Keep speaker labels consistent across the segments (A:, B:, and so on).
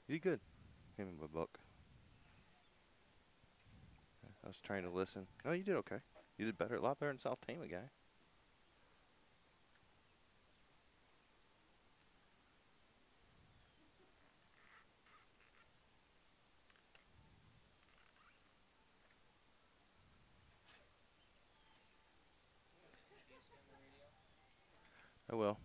A: You did good. Give him a book. I was trying to listen. Oh, you did okay. You did better, a lot better than South Tama guy. I will.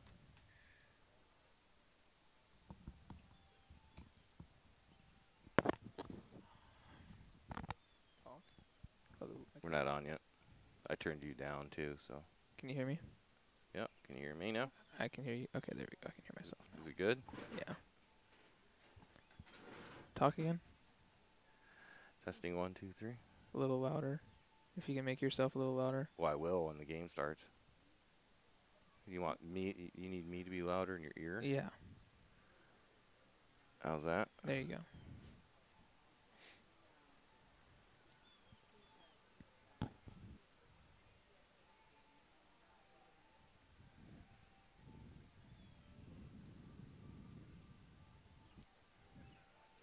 B: Talk. Hello.
A: We're not on yet. I turned you down too, so.
B: Can you hear me?
A: Yep. Can you hear me now?
B: I can hear you. Okay, there we go. I can hear myself
A: Is it good?
B: now. Yeah. Talk again.
A: Testing 1, 2, 3.
B: A little louder. If you can make yourself a little louder.
A: Well, I will when the game starts. You want me? You need me to be louder in your ear?
B: Yeah.
A: How's that?
B: There you go.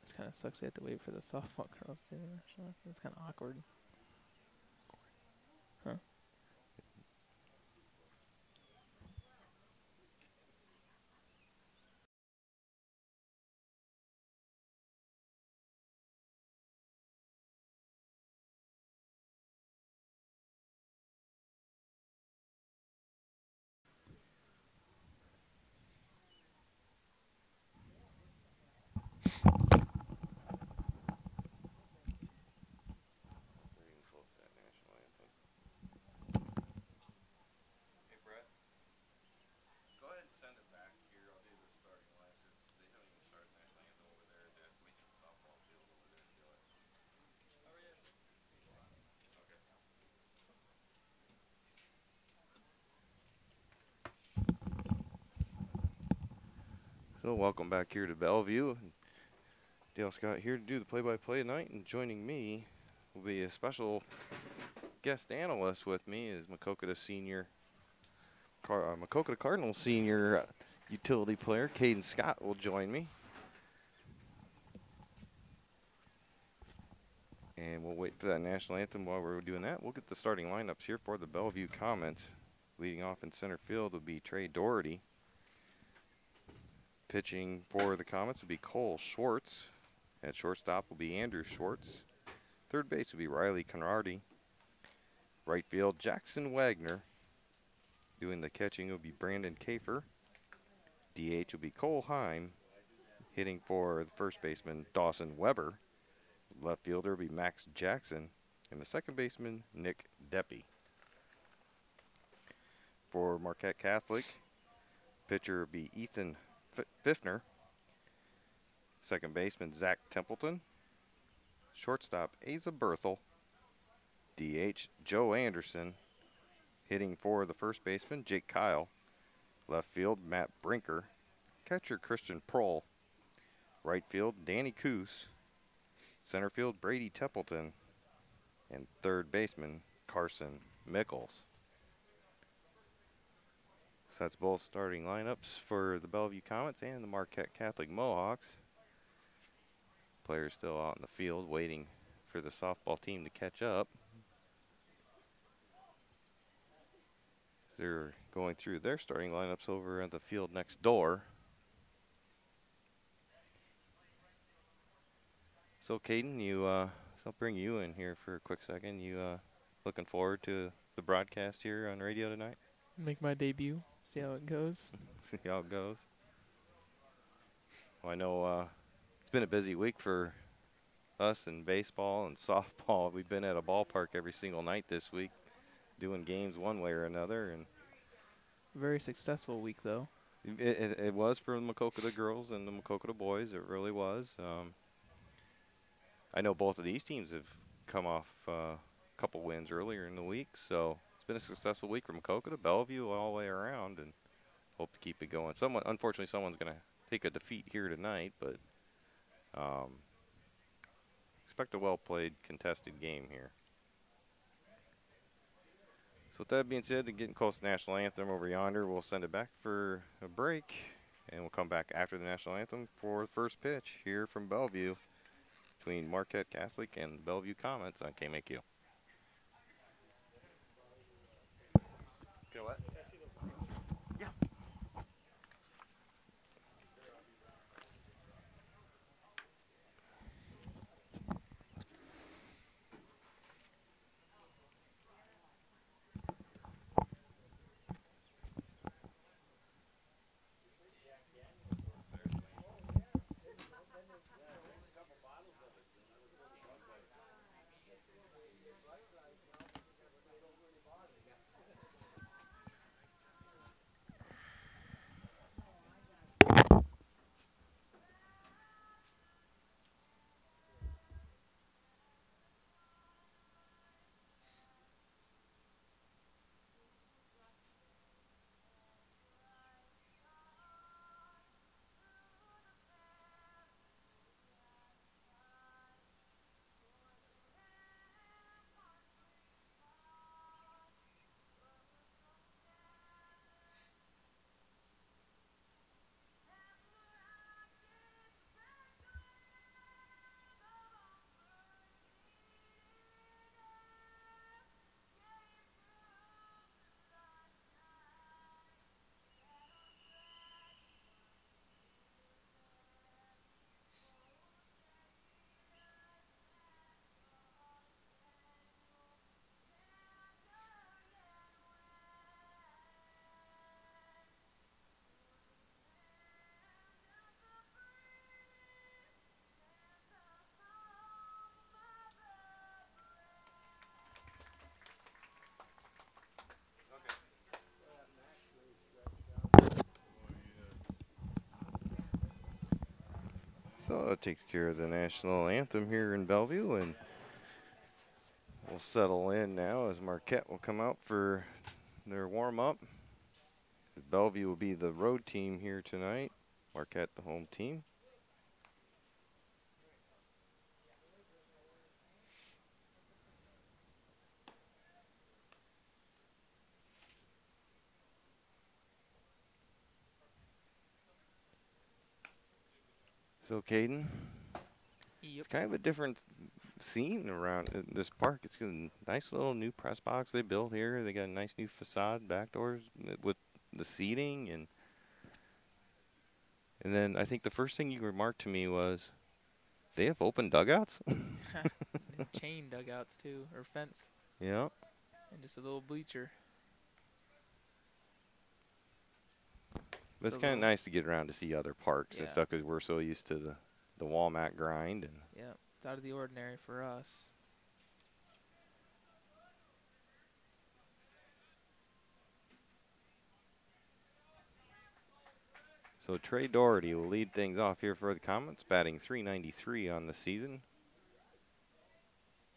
B: This kind of sucks. You have to wait for the softball girls to do it. It's kind of awkward. Huh?
A: Hey, Brett. Go ahead and send it back here. I'll do the starting line. They haven't even started national anthem over there. They have to wait till the softball field over there to do it. Okay. So welcome back here to Bellevue. Dale Scott here to do the play-by-play tonight, and joining me will be a special guest analyst with me is Maquoketa Cardinals senior utility player Caden Scott will join me. And we'll wait for that national anthem. While we're doing that, we'll get the starting lineups here for the Bellevue Comets. Leading off in center field will be Trey Doherty. Pitching for the Comets will be Cole Schwartz. At shortstop will be Andrew Schwartz. Third base will be Riley Conradi. Right field, Jackson Wagner. Doing the catching will be Brandon Kafer. DH will be Cole Heim. Hitting for the first baseman, Dawson Weber. Left fielder will be Max Jackson. And the second baseman, Nick Deppy. For Marquette Catholic, pitcher will be Ethan Pfiffner. Second baseman, Zach Templeton. Shortstop, Asa Berthel. DH, Joe Anderson. Hitting for the first baseman, Jake Kyle. Left field, Matt Brinker. Catcher, Christian Prohl. Right field, Danny Coos. Center field, Brady Templeton. And third baseman, Carson Mickles. So that's both starting lineups for the Bellevue Comets and the Marquette Catholic Mohawks. Players still out in the field waiting for the softball team to catch up. They're going through their starting lineups over at the field next door. So, Caden, I'll bring you in here for a quick second. You looking forward to the broadcast here on radio tonight?
B: Make my debut. See how it goes.
A: See how it goes. Well, I know it's been a busy week for us in baseball and softball. We've been at a ballpark every single night this week, doing games one way or another, and
B: Very successful week, though.
A: it was for the Maquoketa girls and the Maquoketa boys. It really was. I know both of these teams have come off a couple wins earlier in the week, so it's been a successful week for Maquoketa, Bellevue all the way around, and hope to keep it going. Unfortunately, someone's going to take a defeat here tonight, but expect a well-played, contested game here. So with that being said, getting close to national anthem over yonder, we'll send it back for a break, And we'll come back after the national anthem for the first pitch here from Bellevue between Marquette Catholic and Bellevue Comets on KMAQ. Go what? Yeah. So that takes care of the national anthem here in Bellevue, and we'll settle in now as Marquette will come out for their warm-up. Bellevue will be the road team here tonight, Marquette the home team. So, Caden,
B: Yep.
A: it's kind of a different scene around this park. It's a nice little new press box they built here. They got a nice new facade, back doors with the seating, and then I think the first thing you remarked to me was they have open dugouts.
B: Chain dugouts too, or fence.
A: Yeah.
B: And just a little bleacher.
A: But it's kind of nice to get around to see other parks and stuff because we're so used to the Walmart grind. And
B: yeah, it's out of the ordinary for us.
A: So Trey Doherty will lead things off here for the Comets, batting .393 on the season.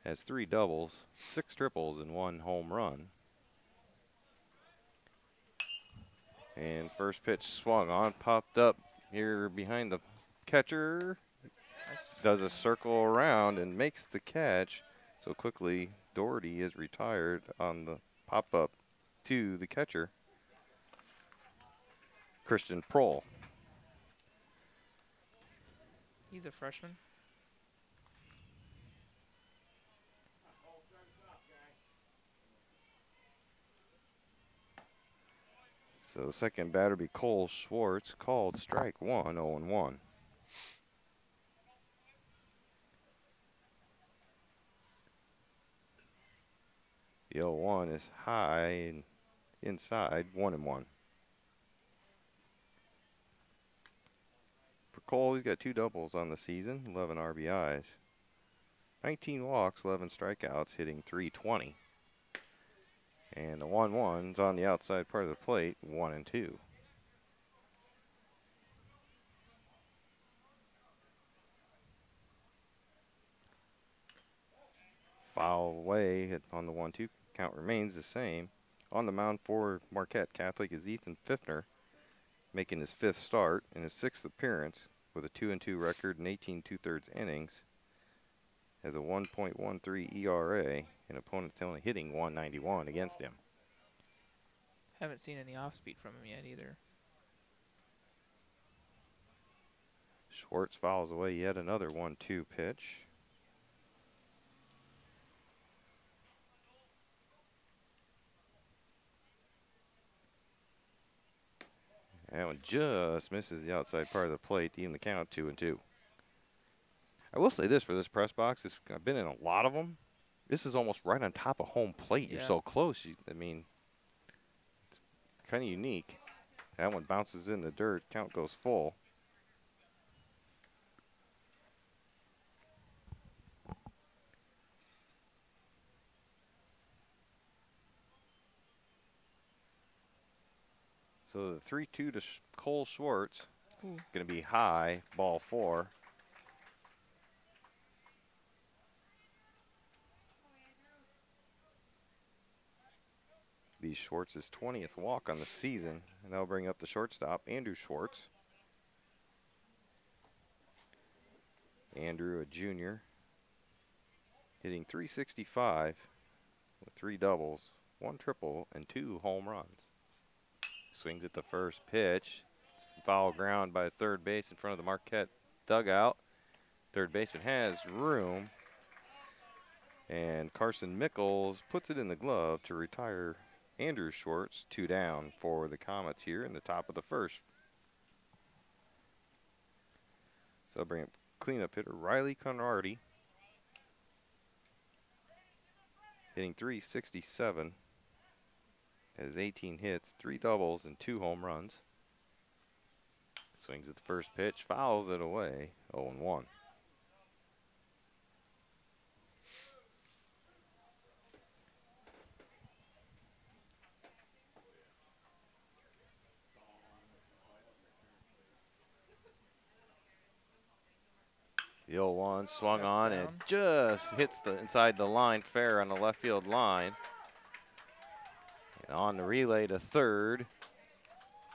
A: Has 3 doubles, 6 triples, and 1 home run. And first pitch swung on, popped up here behind the catcher. Does a circle around and makes the catch. So quickly, Doherty is retired on the pop-up to the catcher, Christian Prohl.
B: He's a freshman.
A: So the second batter be Cole Schwartz, called strike 1, 0-1. The 0-1 is high and inside, 1-1. For Cole, he's got 2 doubles on the season, 11 RBIs. 19 walks, 11 strikeouts, hitting .320. And the 1-1's on the outside part of the plate, 1-2. Foul away on the 1-2. Count remains the same. On the mound for Marquette Catholic is Ethan Pfiffner, making his 5th start and his 6th appearance with a 2-2 record and 18 2/3 innings. Has a 1.13 ERA, and opponents only hitting .191 against him.
B: Haven't seen any off speed from him yet either.
A: Schwartz fouls away yet another 1-2 pitch. That one just misses the outside part of the plate to even the count 2-2. I will say this for this press box, I've been in a lot of them. This is almost right on top of home plate.
B: Yeah.
A: You're so close. I mean, it's kind of unique. That one bounces in the dirt. Count goes full. So the 3-2 to Cole Schwartz. Going to be high, ball 4. Be Schwartz's 20th walk on the season, and that'll bring up the shortstop, Andrew Schwartz. Andrew, a junior, hitting .365 with 3 doubles, 1 triple, and 2 home runs. Swings at the first pitch. It's foul ground by third base in front of the Marquette dugout. Third baseman has room, and Carson Mickles puts it in the glove to retire Andrew Schwartz. 2 down for the Comets here in the top of the first. So I'll bring up cleanup hitter Riley Conradi, hitting .367, has 18 hits, 3 doubles, and 2 home runs. Swings at the first pitch, fouls it away, 0-1. The 0-1 swung
B: That's
A: on
B: down.
A: and just hits the inside the line fair on the left field line. And on the relay to third.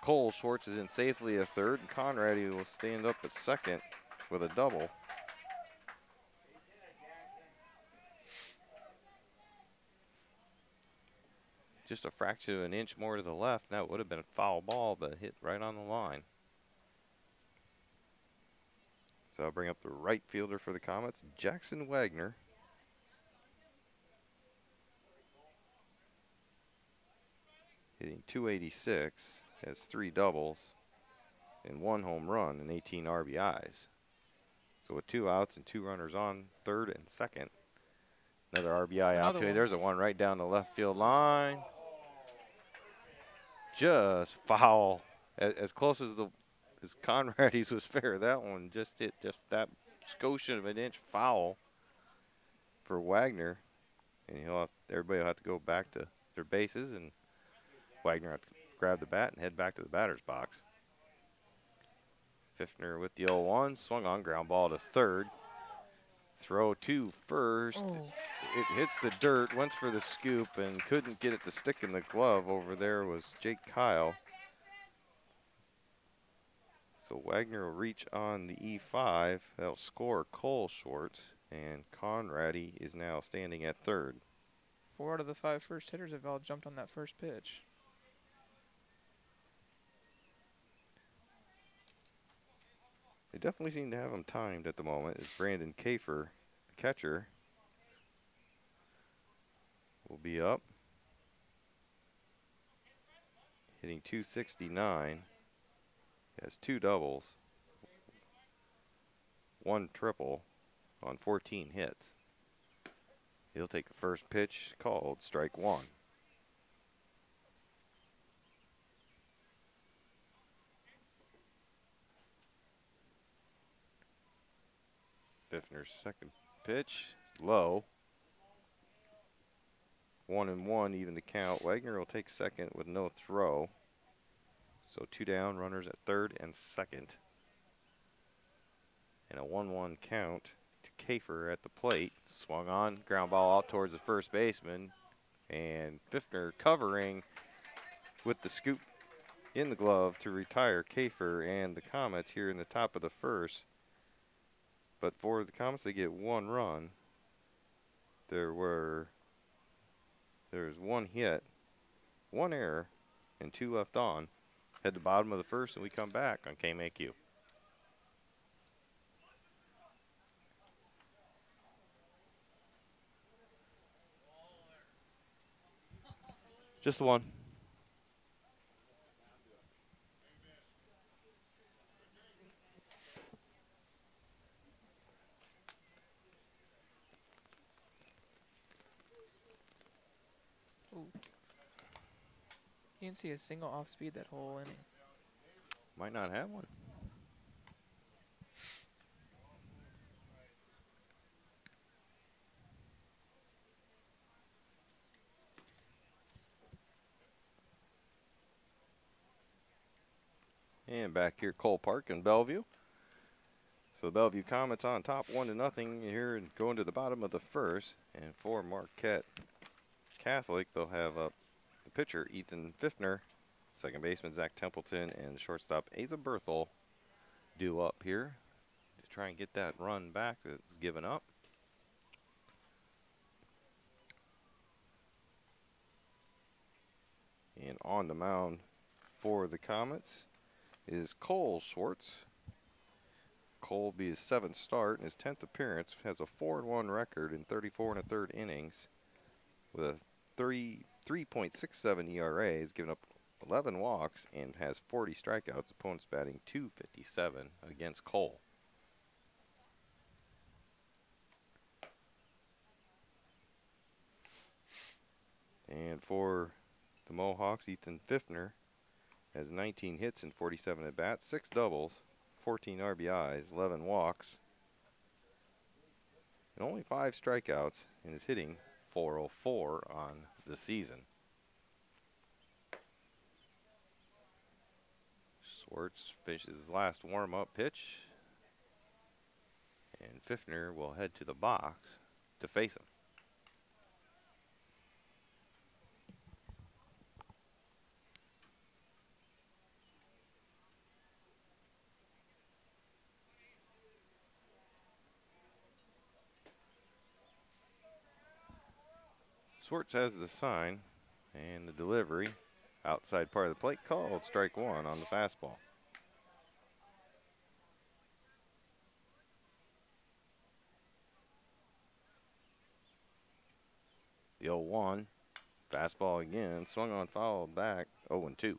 A: Cole Schwartz is in safely at third, and Conradi will stand up at second with a double. Just a fraction of an inch more to the left. That would have been a foul ball, but hit right on the line. So I'll bring up the right fielder for the Comets, Jackson Wagner. Hitting .286, has 3 doubles and 1 home run and 18 RBIs. So with 2 outs and 2 runners on third and second. Another RBI opportunity. There's a one right down the left field line. Just foul. As close as Conradi's was fair. That one just hit just that skosh of an inch foul for Wagner. And everybody will have to go back to their bases, and Wagner have to grab the bat and head back to the batter's box. Pfiffner with the 0-1, swung on, ground ball to third. Throw to first.
B: Oh.
A: It hits the dirt, went for the scoop, and couldn't get it to stick in the glove. Over there was Jake Kyle. So Wagner will reach on the E5. That'll score Cole Schwartz, and Conradi is now standing at third.
B: 4 out of the 5 first hitters have all jumped on that first pitch.
A: They definitely seem to have him timed at the moment. As Brandon Kafer, the catcher, will be up. Hitting .269. He has 2 doubles, 1 triple on 14 hits. He'll take the first pitch, called strike 1. Pfiffner's second pitch, low. 1-1, even the count. Wagner will take second with no throw. So 2 down, runners at third and second. And a 1-1 count to Kafer at the plate. Swung on, ground ball out towards the first baseman. And Pfiffner covering with the scoop in the glove to retire Kafer and the Comets here in the top of the first. But for the Comets, they get 1 run. There's 1 hit, 1 error, and 2 left on. Head to the bottom of the first, and we come back on KMAQ. Just the one.
B: Ooh. You didn't see a single off speed that whole inning.
A: Might not have one. And back here, Cole Park in Bellevue. So the Bellevue Comets on top 1-0 here and going to the bottom of the first. And for Marquette Catholic, they'll have up the pitcher, Ethan Pfiffner, second baseman, Zach Templeton, and shortstop, Asa Berthel, due up here to try and get that run back that was given up. And on the mound for the Comets is Cole Schwartz. Cole will be his 7th start and his 10th appearance. Has a 4-1 record in 34 1/3 innings with a 3.67 ERA. He's given up 11 walks and has 40 strikeouts. Opponents batting .257 against Cole. And for the Mohawks, Ethan Pfiffner has 19 hits and 47 at-bats, 6 doubles, 14 RBIs, 11 walks, and only 5 strikeouts, and is hitting .404 on the season. Schwartz finishes his last warm-up pitch, and Pfiffner will head to the box to face him. Schwartz has the sign and the delivery. Outside part of the plate called strike 1 on the fastball. The 0-1. Fastball again. Swung on, fouled back. 0-2.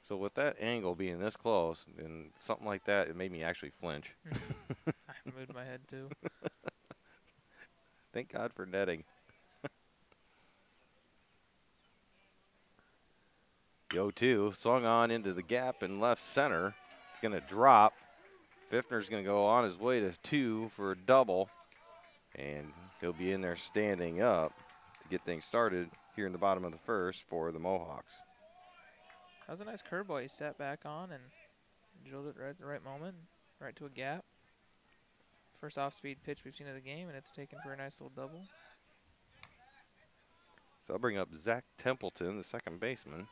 A: So with that angle being this close and something like that, it made me actually flinch.
B: I moved my head too.
A: Thank God for netting. The 0-2 swung on into the gap in left center. It's going to drop. Pfiffner's going to go on his way to 2 for a double. And he'll be in there standing up to get things started here in the bottom of the first for the Mohawks.
B: That was a nice curveball. He sat back on and drilled it right at the right moment, right to a gap. First off-speed pitch we've seen of the game, and it's taken for a nice little double.
A: So I'll bring up Zach Templeton, the second baseman.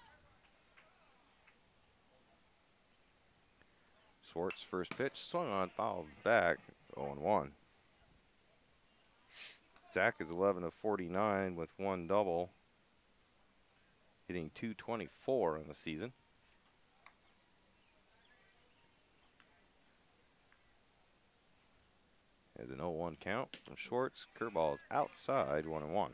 A: Schwartz first pitch, swung on, fouled back, 0-1. Zach is 11 of 49 with 1 double, hitting .224 on the season. As an 0-1 count from Schwartz. Curveball is outside, 1-1.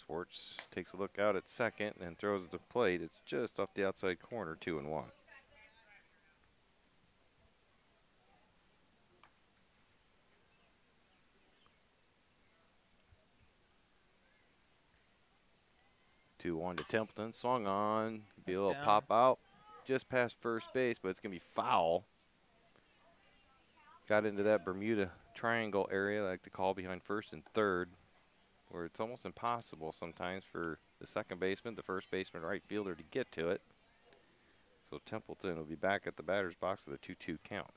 A: Schwartz takes a look out at second and throws at the plate. It's just off the outside corner, 2-1. To Templeton, swung on, be a little
B: down.
A: pop out, just past first base, but it's going to be foul. Got into that Bermuda Triangle area, I like to call, behind first and third, where it's almost impossible sometimes for the second baseman, the first baseman, right fielder to get to it. So Templeton will be back at the batter's box with a 2-2 count.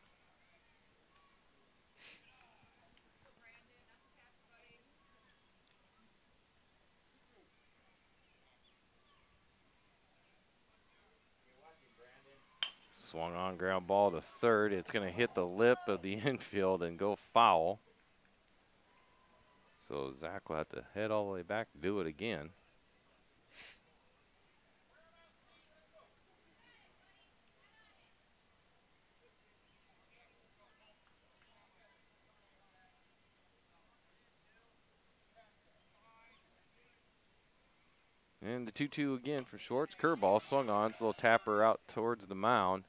A: Swung on, ground ball to third. It's going to hit the lip of the infield and go foul. So Zach will have to head all the way back and do it again.
C: And the 2-2 again for Schwartz. Curveball swung on. It's a little tapper out towards the mound.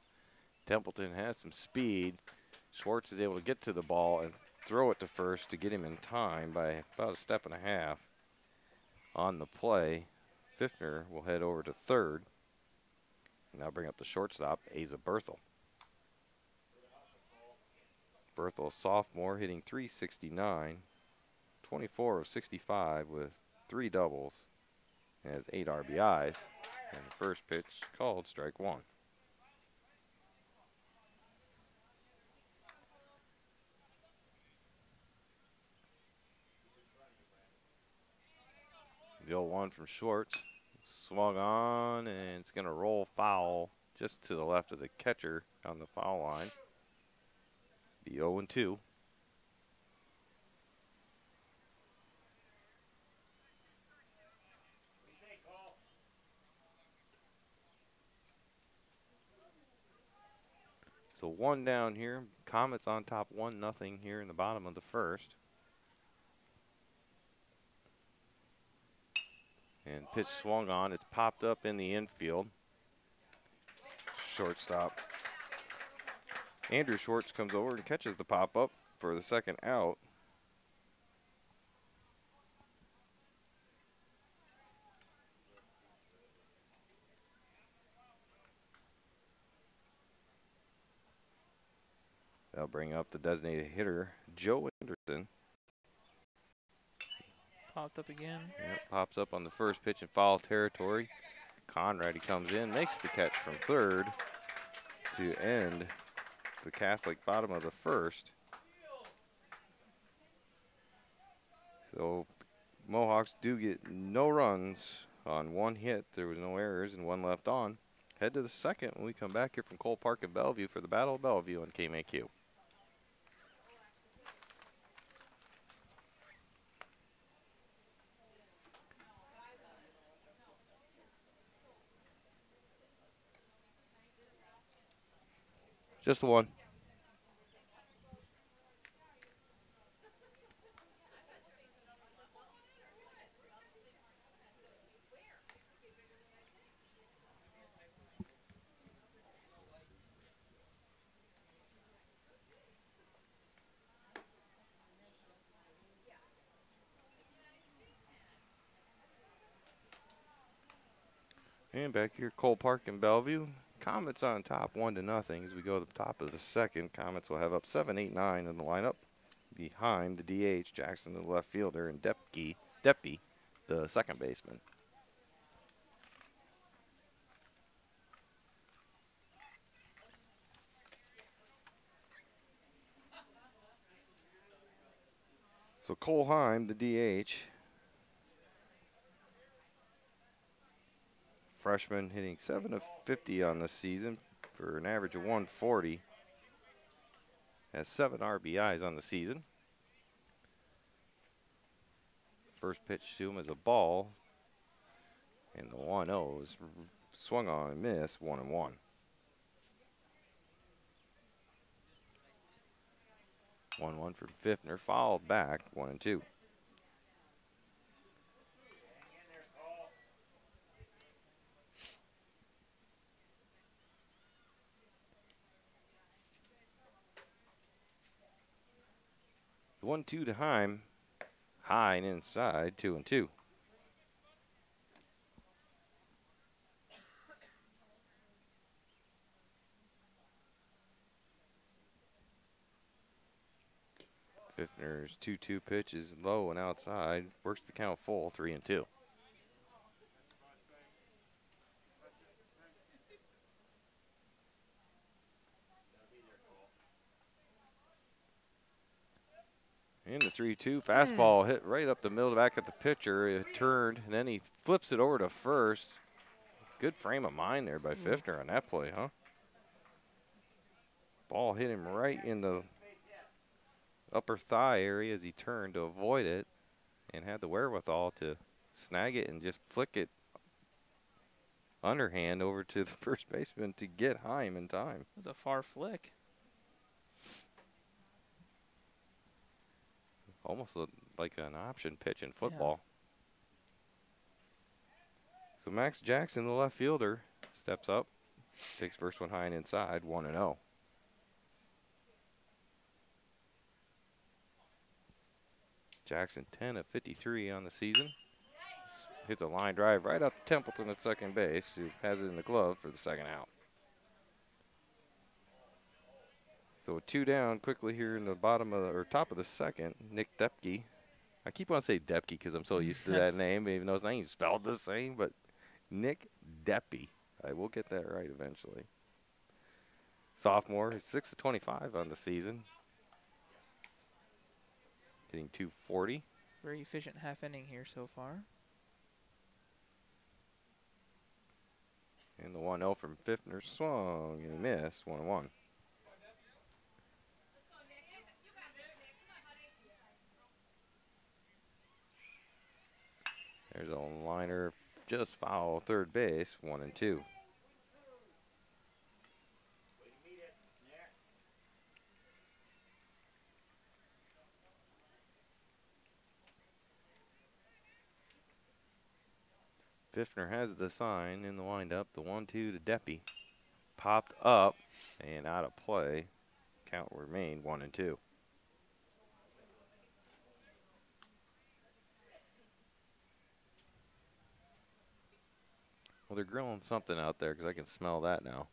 C: Templeton has some speed. Schwartz is able to get to the ball and throw it to first to get him in time by about a step and a half. On the play, Pfiffner will head over to third. Now bring up the shortstop, Asa Berthel. Berthel, sophomore, hitting .369, 24 of 65 with 3 doubles. Has 8 RBIs. And the first pitch called strike 1. The 0-1 from Schwartz. Swung on, and it's going to roll foul just to the left of the catcher on the foul line. Be 0-2. So 1 down here. Comets on top 1-0 here in the bottom of the first. And pitch swung on. It's popped up in the infield. Shortstop Andrew Schwartz comes over and catches the pop-up for the second out. They'll bring up the designated hitter, Joe Anderson.
B: Popped up again.
C: Yep, pops up on the first pitch in foul territory. Conrad, he comes in, makes the catch from third to end the Catholic bottom of the first. So Mohawks do get no runs on 1 hit. There was no errors and 1 left on. Head to the second when we come back here from Cole Park in Bellevue for the Battle of Bellevue on KMAQ. Just the 1. And back here, Cole Park in Bellevue. Comets on top 1-0 as we go to the top of the second. Comets will have up 7, 8, 9 in the lineup. Behind the DH, Jackson, the left fielder, and Depke, the second baseman. So Cole Heim, the DH. Freshman hitting 7 of 50 on the season for an average of 140. Has 7 RBIs on the season. First pitch to him is a ball. And the 1-0 is swung on and missed, 1-1. 1-1 from Pfiffner, fouled back, 1-2. The 1-2 to Heim, high and inside, 2-2. Pfiffner's 2-2 pitch is low and outside, works the count full, 3-2. And the 3-2 fastball hit right up the middle back at the pitcher. It turned, and then he flips it over to first. Good frame of mind there by Pfiffner on that play, huh? Ball hit him right in the upper thigh area as he turned to avoid it and had the wherewithal to snag it and just flick it underhand over to the first baseman to get Heim in time.
B: It was a far flick.
C: Almost like an option pitch in football. So Max Jackson, the left fielder, steps up, takes first one high and inside, 1-0. Jackson 10 of 53 on the season. Hits a line drive right up to Templeton at second base, who has it in the glove for the second out. So with 2 down quickly here in the bottom of or top of the second, Nick Depke. I keep on saying Depke because I'm so used to that name, even though his name's spelled the same, but Nick Depke. I will get that right eventually. Sophomore, 6 of 25 on the season. Hitting .240.
B: Very efficient half inning here so far.
C: And the 1-0 from Pfiffner swung and he missed, 1-1. There's a liner just foul third base, 1-2. Pfiffner has the sign in the windup, the 1-2 to Deppy. Popped up and out of play. Count remained 1-2. Well, they're grilling something out there because I can smell that now.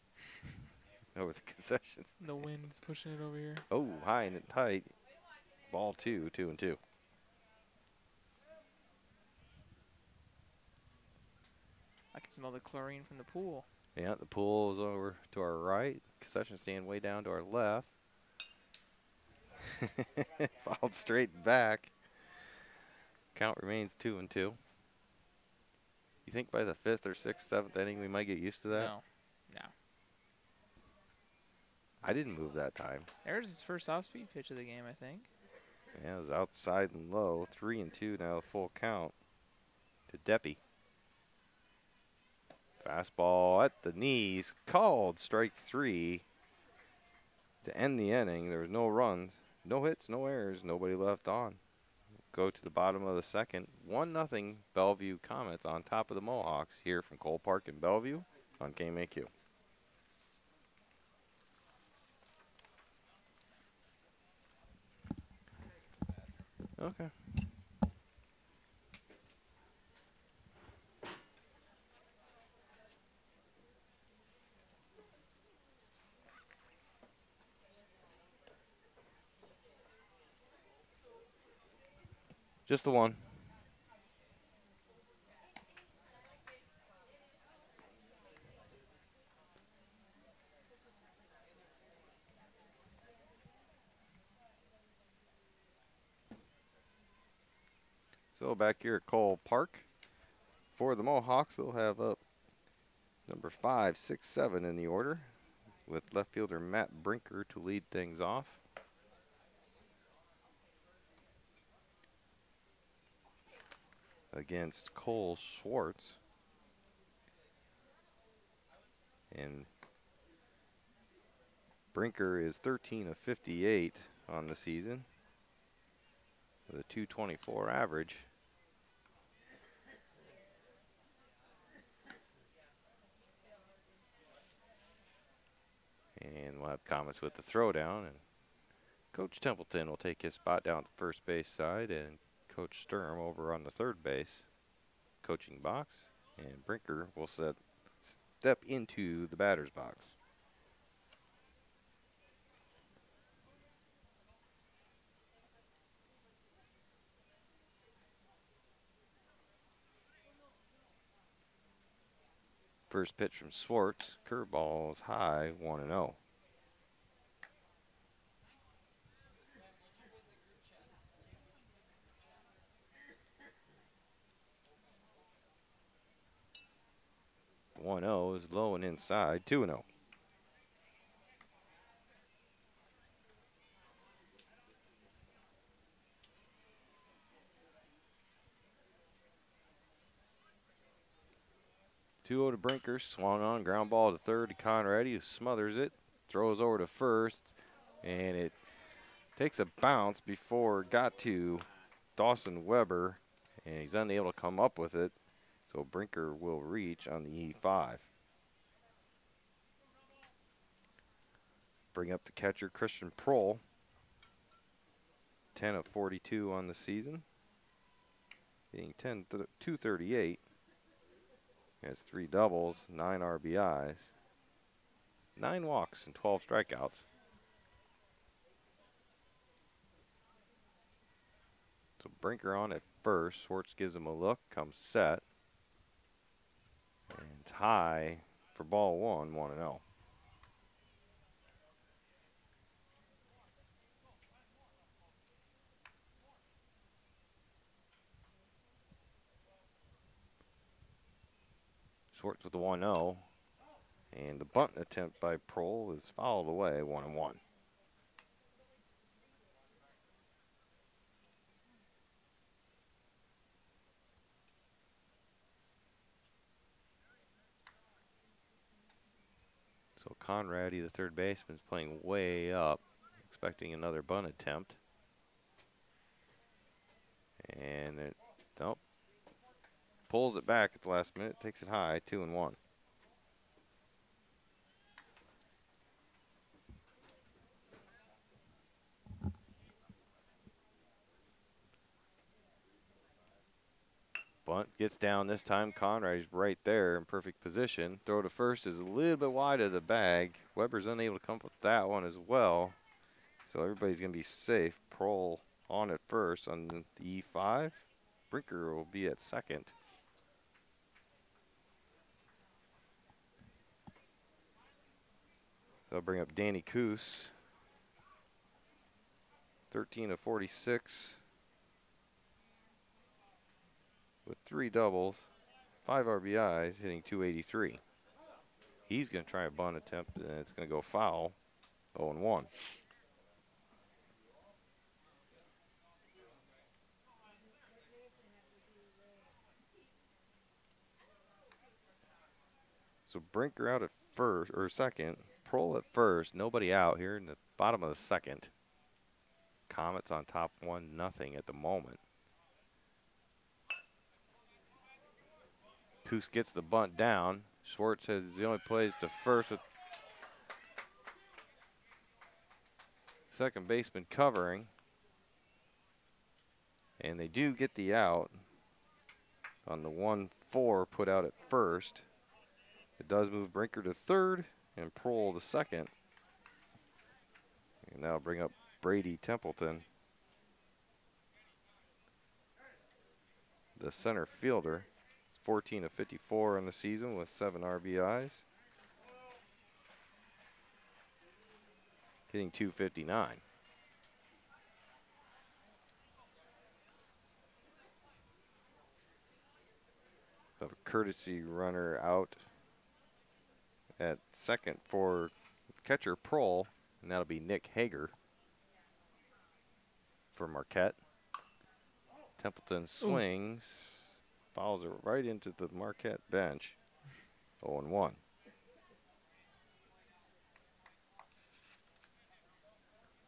C: Over the concessions.
B: The wind's pushing it over here.
C: Oh, high and tight. Ball 2, 2-2.
B: I can smell the chlorine from the pool.
C: Yeah, the pool is over to our right. Concession stand way down to our left. Fouled straight back. Count remains 2-2. You think by the 5th or 6th, 7th inning we might get used to that?
B: No.
C: I didn't move that time.
B: There's his first off-speed pitch of the game, I think.
C: Yeah, it was outside and low. 3-2 now, full count to Deppy. Fastball at the knees, called strike 3 to end the inning. There was no runs, no hits, no errors, nobody left on. Go to the bottom of the second. 1-0 Bellevue Comets on top of the Mohawks here from Cole Park in Bellevue on KMAQ. Okay. Just the one. So back here at Cole Park for the Mohawks, they'll have up number 5, 6, 7 in the order with left fielder Matt Brinker to lead things off. Against Cole Schwartz. And Brinker is 13 of 58 on the season with a .224 average. And we'll have Comets with the throwdown, and Coach Templeton will take his spot down at the first base side, and Coach Sturm over on the third base coaching box, and Brinker will step into the batter's box. First pitch from Schwartz, curveball is high, 1-0. The 1-0 is low and inside, 2-0. To Brinker, swung on, ground ball to third to Conradi, who smothers it, throws over to first, and it takes a bounce before it got to Dawson Weber, and he's unable to come up with it. So Brinker will reach on the E5. Bring up the catcher, Christian Prohl. 10 of 42 on the season. Hitting 238. Has 3 doubles, 9 RBIs, 9 walks, and 12 strikeouts. So Brinker on at first. Schwartz gives him a look, comes set. And it's high for ball 1, 1-0. Schwartz with the 1-0. And the bunt attempt by Prohl is fouled away, 1-1. So Conradi, the third baseman, is playing way up, expecting another bunt attempt. And it, nope, pulls it back at the last minute, takes it high, 2-1. Bunt gets down this time. Conradi's right there in perfect position. Throw to first is a little bit wide of the bag. Weber's unable to come up with that one as well. So everybody's going to be safe. Prohl on at first on the E5. Brinker will be at second. So I'll bring up Danny Coos. 13 of 46. With 3 doubles, 5 RBIs, hitting 283. He's going to try a bunt attempt, and it's going to go foul, 0-1. So Brinker out at first, or second. Prohl at first, nobody out here in the bottom of the second. Comets on top 1-0 at the moment. Coos gets the bunt down. Schwartz has the only plays to first with second baseman covering. And they do get the out on the 1-4 put out at first. It does move Brinker to third and Prohl to second. And now bring up Brady Templeton, the center fielder. 14 of 54 in the season with 7 RBIs. Hitting 259. So a courtesy runner out at second for catcher Prohl, and that'll be Nick Hager for Marquette. Templeton swings. Fouls it right into the Marquette bench. 0-1.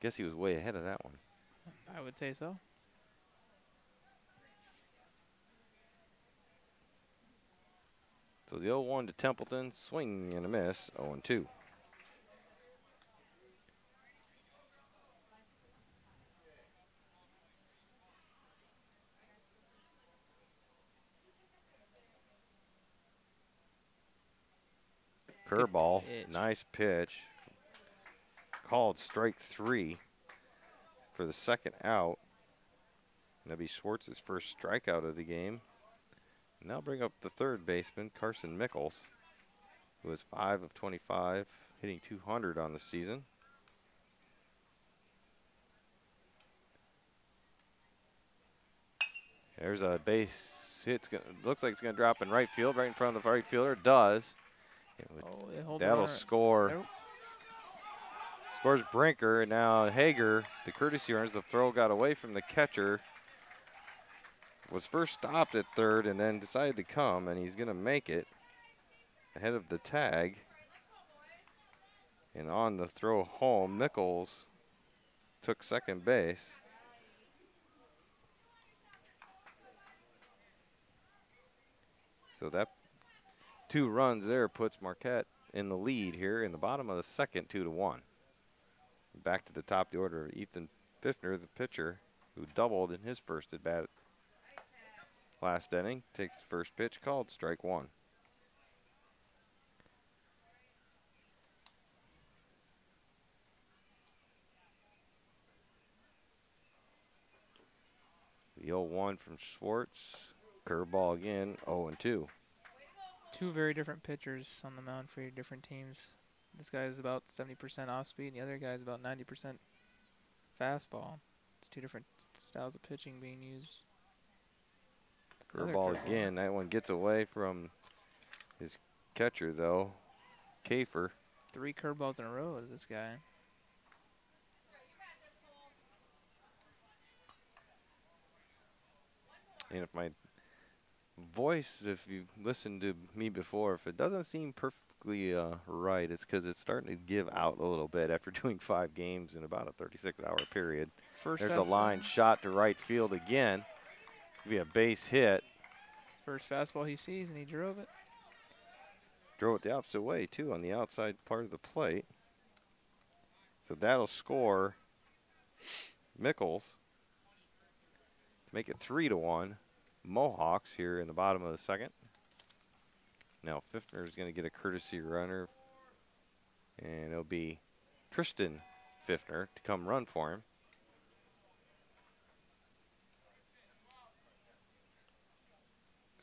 C: Guess he was way ahead of that one.
B: I would say so.
C: So the 0-1 to Templeton, swing and a miss, 0-2. Curveball, nice pitch. Called strike 3 for the second out. And that'll be Schwartz's first strikeout of the game. Now bring up the third baseman, Carson Mickles, who is 5 of 25, hitting 200 on the season. There's a base hit. Looks like it's going to drop in right field, right in front of the right fielder. It does. That'll score.
B: Nope.
C: Scores Brinker, and now Hager, the courtesy runners. The throw got away from the catcher. Was first stopped at third and then decided to come, and he's going to make it ahead of the tag. And on the throw home, Mickles took second base. So that 2 runs there puts Marquette in the lead here in the bottom of the second, 2-1. Back to the top of the order, Ethan Pfiffner, the pitcher, who doubled in his first at bat last inning, takes the first pitch, called strike 1. The 0-1 from Schwartz. Curveball again, 0-2.
B: Two very different pitchers on the mound for your different teams. This guy is about 70% off speed, and the other guy is about 90% fastball. It's two different styles of pitching being used.
C: Curveball again. That one gets away from his catcher, though. Kafer.
B: 3 curveballs in a row with this guy.
C: And if my voice, if you've listened to me before, if it doesn't seem perfectly right, it's because it's starting to give out a little bit after doing 5 games in about a 36-hour period. There's a line shot to right field again. It's going to be a base hit.
B: First fastball he sees, and he drove it.
C: Drove it the opposite way, too, on the outside part of the plate. So that'll score Mickles. Make it 3-1. Mohawks here in the bottom of the second. Now Pfiffner is going to get a courtesy runner, and it'll be Tristan Pfiffner to come run for him.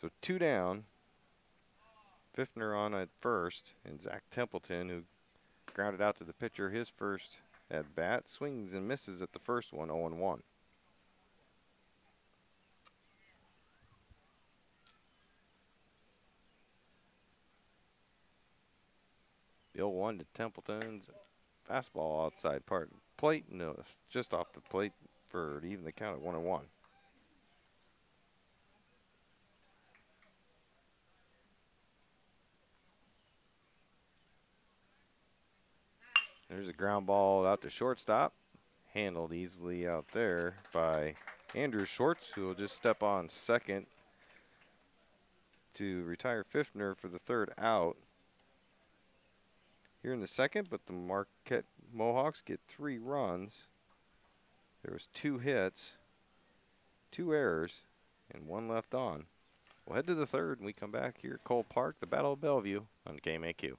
C: So 2 down. Pfiffner on at first, and Zach Templeton, who grounded out to the pitcher his first at bat, swings and misses at the first one, 0-1. The 0-1 to Templeton's fastball outside part of the plate. No, just off the plate for even the count at 1-1. There's a ground ball out to shortstop. Handled easily out there by Andrew Schwartz, who will just step on second to retire Pfiffner for the 3rd out. Here in the second, but the Marquette Mohawks get 3 runs. There was 2 hits, 2 errors, and 1 left on. We'll head to the 3rd, and we come back here at Cole Park, the Battle of Bellevue on KMAQ.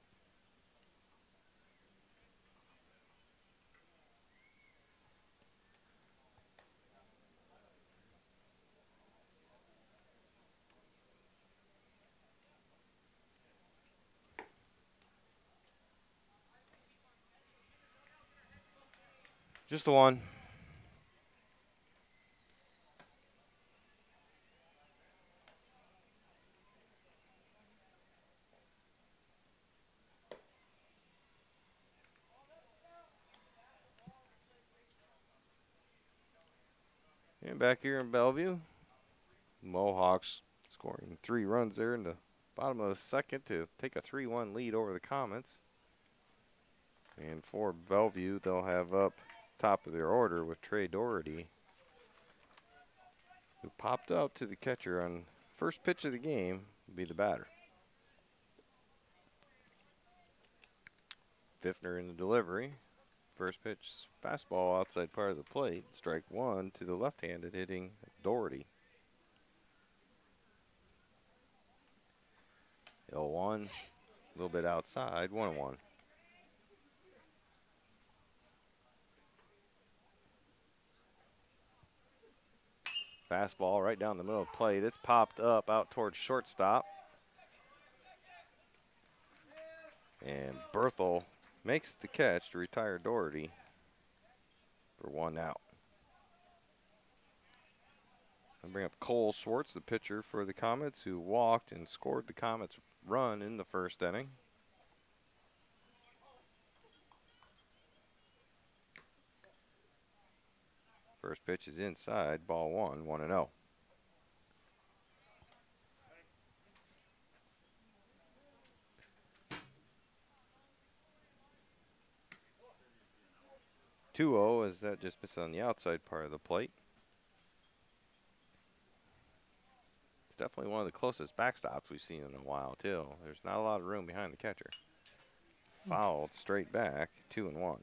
C: Just the one. And back here in Bellevue, Mohawks scoring 3 runs there in the bottom of the second to take a 3-1 lead over the Comets. And for Bellevue, they'll have up top of their order with Trey Doherty, who popped out to the catcher on first pitch of the game, will be the batter. Pfiffner in the delivery. First pitch, fastball outside part of the plate. Strike 1 to the left-handed hitting Doherty. 0-1, a little bit outside, 1-1. Fastball right down the middle of the plate. It's popped up out towards shortstop. And Berthel makes the catch to retire Doherty for 1 out. I'll bring up Cole Schwartz, the pitcher for the Comets, who walked and scored the Comets' run in the first inning. First pitch is inside, ball 1, 1-0. As that just missed on the outside part of the plate. definitely one of the closest backstops we've seen in a while, too. There's not a lot of room behind the catcher. Fouled straight back, 2-1.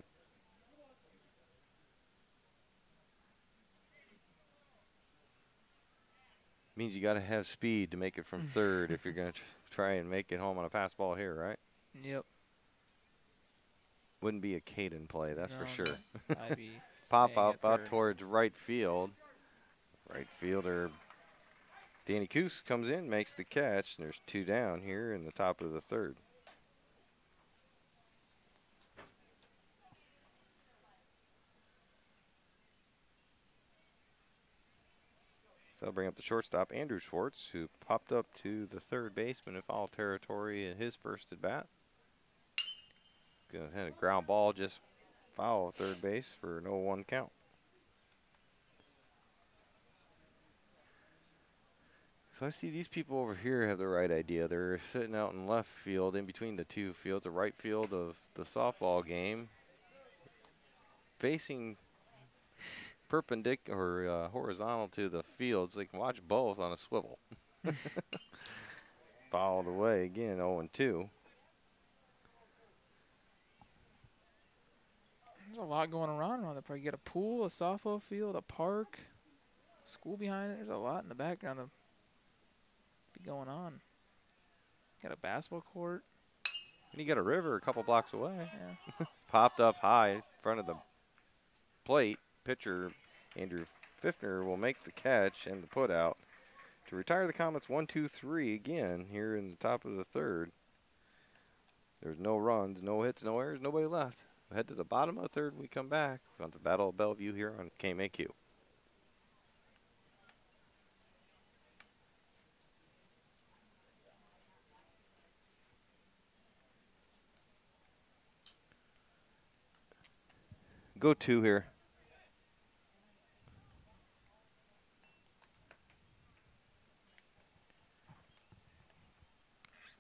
C: Means you got to have speed to make it from third if you're going to try and make it home on a pass ball here, right?
B: Yep.
C: Wouldn't be a Caden play, that's for sure.
B: No. I'd be
C: Pop
B: staying
C: up
B: at
C: out
B: third.
C: towards right field. Right fielder Danny Coos comes in, makes the catch, and there's 2 down here in the top of the third. So I'll bring up the shortstop, Andrew Schwartz, who popped up to the third baseman in foul territory in his first at bat. Gonna hit a ground ball, just foul third base for an 0-1 count. So I see these people over here have the right idea. They're sitting out in left field in between the 2 fields, the right field of the softball game, facing perpendicular or horizontal to the field, so they can watch both on a swivel. Fouled away again, 0-2.
B: There's a lot going around the park. You got a pool, a softball field, a park, school behind it. There's a lot in the background to be going on. Got a basketball court.
C: And you got a river a couple blocks away.
B: Yeah.
C: Popped up high in front of the plate. Pitcher Andrew Pfiffner will make the catch and the put out to retire the Comets 1-2-3 again here in the top of the third. There's no runs, no hits, no errors, nobody left. We head to the bottom of the third when we come back. We're on the Battle of Bellevue here on KMAQ. Go 2 here.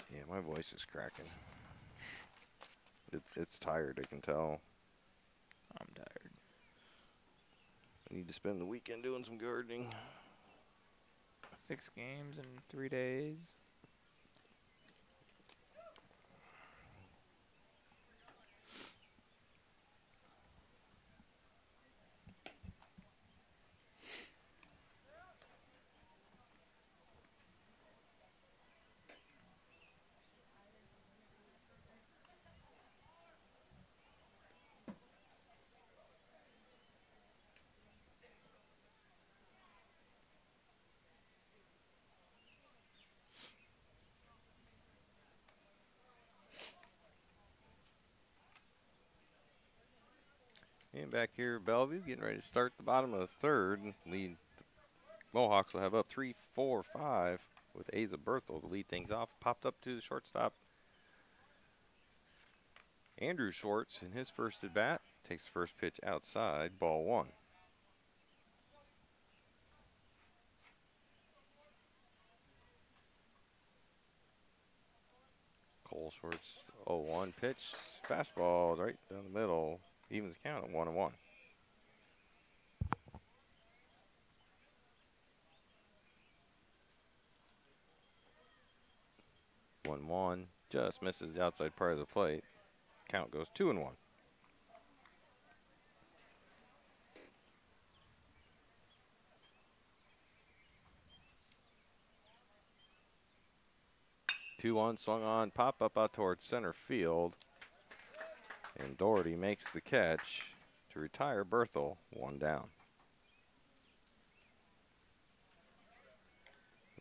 C: Yeah, my voice is cracking. It's tired, I can tell.
B: I'm tired.
C: I need to spend the weekend doing some gardening.
B: 6 games in 3 days.
C: And back here, Bellevue getting ready to start the bottom of the third. Lead Mohawks will have up 3-4-5 with Asa Berthel to lead things off. Popped up to the shortstop. Andrew Schwartz in his first at bat takes the first pitch outside, ball 1. Cole Schwartz 0-1 pitch, fastball right down the middle, evens the count at 1-1. One just misses the outside part of the plate. Count goes 2-1. Two-one swung on, pop up out towards center field, and Doherty makes the catch to retire Berthel, 1 down.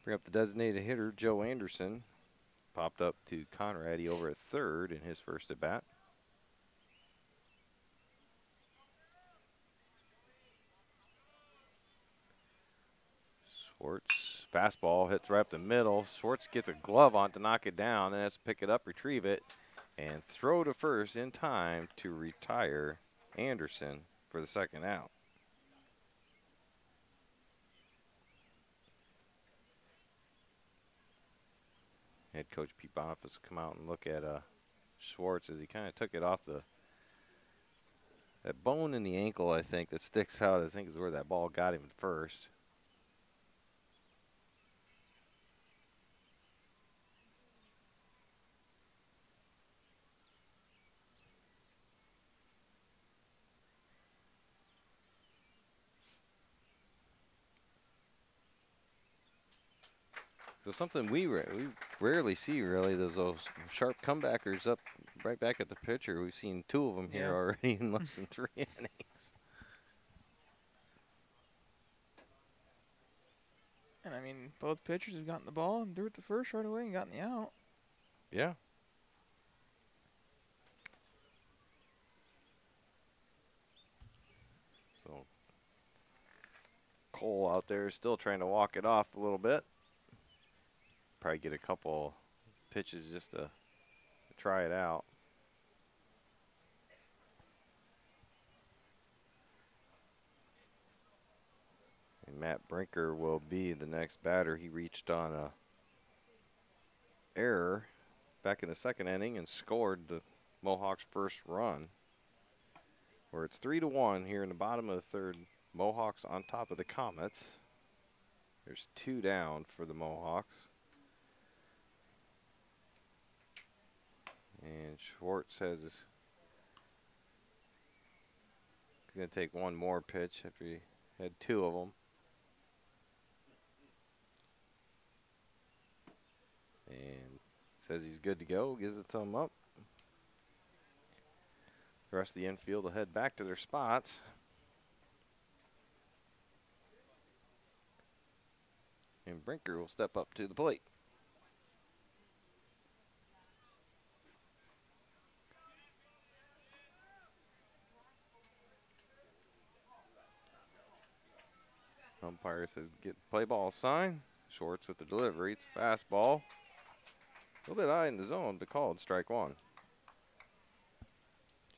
C: Bring up the designated hitter, Joe Anderson. Popped up to Conradi over at third in his first at bat. Schwartz, fastball hits right up the middle. Schwartz gets a glove on to knock it down, and has to pick it up, retrieve it, and throw to first in time to retire Anderson for the second out. Head coach Pete Boniface come out and look at Schwartz as he kind of took it off that bone in the ankle, I think, that sticks out. I think is where that ball got him at first. There's something we rarely see, really. There's those sharp comebackers up right back at the pitcher. We've seen 2 of them here
B: Yeah.
C: already in less than 3 innings.
B: And I mean, both pitchers have gotten the ball and threw it to first right away and gotten the out.
C: Yeah. So Cole out there is still trying to walk it off a little bit. Probably get a couple pitches just to try it out. And Matt Brinker will be the next batter. He reached on a error back in the 2nd inning and scored the Mohawks' first run. Where it's 3-1 here in the bottom of the 3rd. Mohawks on top of the Comets. There's 2 down for the Mohawks. And Schwartz has his, he's going to take one more pitch after he had 2 of them. And says he's good to go, gives a thumb up. The rest of the infield will head back to their spots. And Brinker will step up to the plate. Umpire says get play ball sign. Schwartz with the delivery. It's a fastball. A little bit high in the zone, but called strike 1.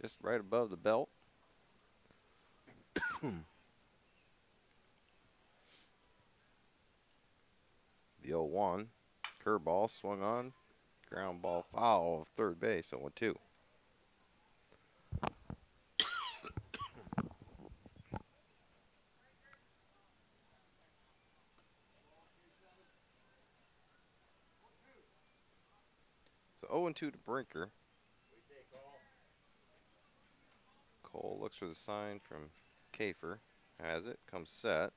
C: Just right above the belt. The 0-1. Curveball swung on. Ground ball foul of third base, 0-2. So 0-2 to Brinker. Cole looks for the sign from Kafer. Has it. Comes set.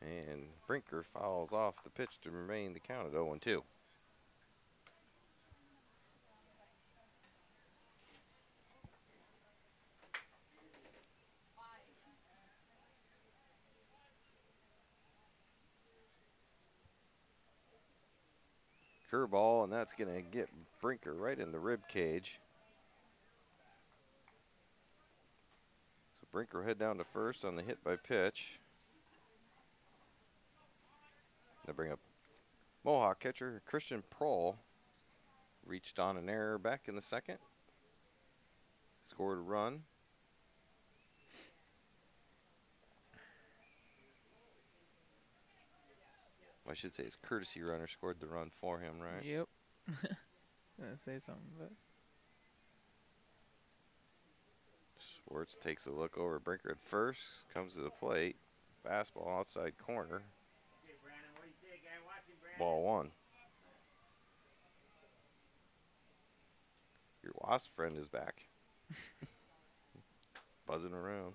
C: And Brinker fouls off the pitch to remain the count at 0-2. Curveball, and that's going to get Brinker right in the rib cage. So Brinker will head down to first on the hit by pitch. They bring up Mohawk catcher Christian Prohl. Reached on an error back in the 2nd. Scored a run. I should say his courtesy runner scored the run for him, right?
B: Yep. I was going to say something, but.
C: Schwartz takes a look over at Brinker at first. Comes to the plate. Fastball outside corner. Ball 1. Your wasp friend is back. Buzzing around.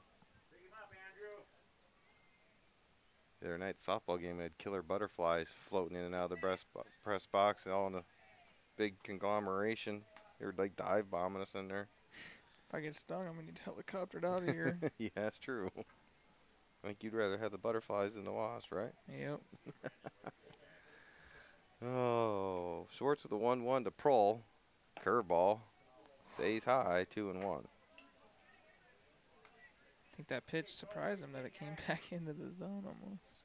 C: The other night, softball game, had killer butterflies floating in and out of the press box, all in a big conglomeration. They were like dive bombing us in there.
B: If I get stung, I'm going to need helicoptered out of here.
C: Yeah, that's true. I think you'd rather have the butterflies than the wasps, right?
B: Yep.
C: Oh, Schwartz with a 1-1 to Prohl. Curveball. Stays high, 2-1.
B: I think that pitch surprised him that it came back into the zone almost.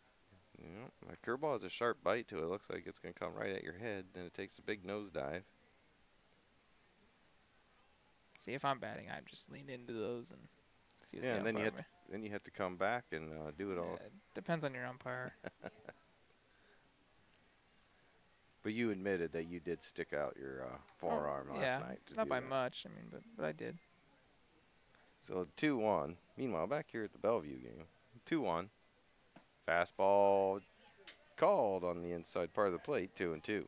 C: Yeah, my curveball has a sharp bite to it. It looks like it's going to come right at your head. Then it takes a big nosedive.
B: See, if I'm batting, I just lean into those and see what
C: Yeah,
B: the
C: and then
B: umpire
C: you have to come back and do it all.
B: It depends on your umpire.
C: But you admitted that you did stick out your forearm last night.
B: Not by much. I mean, but I did.
C: So 2-1. Meanwhile, back here at the Bellevue game, 2-1. Fastball called on the inside part of the plate, 2-2.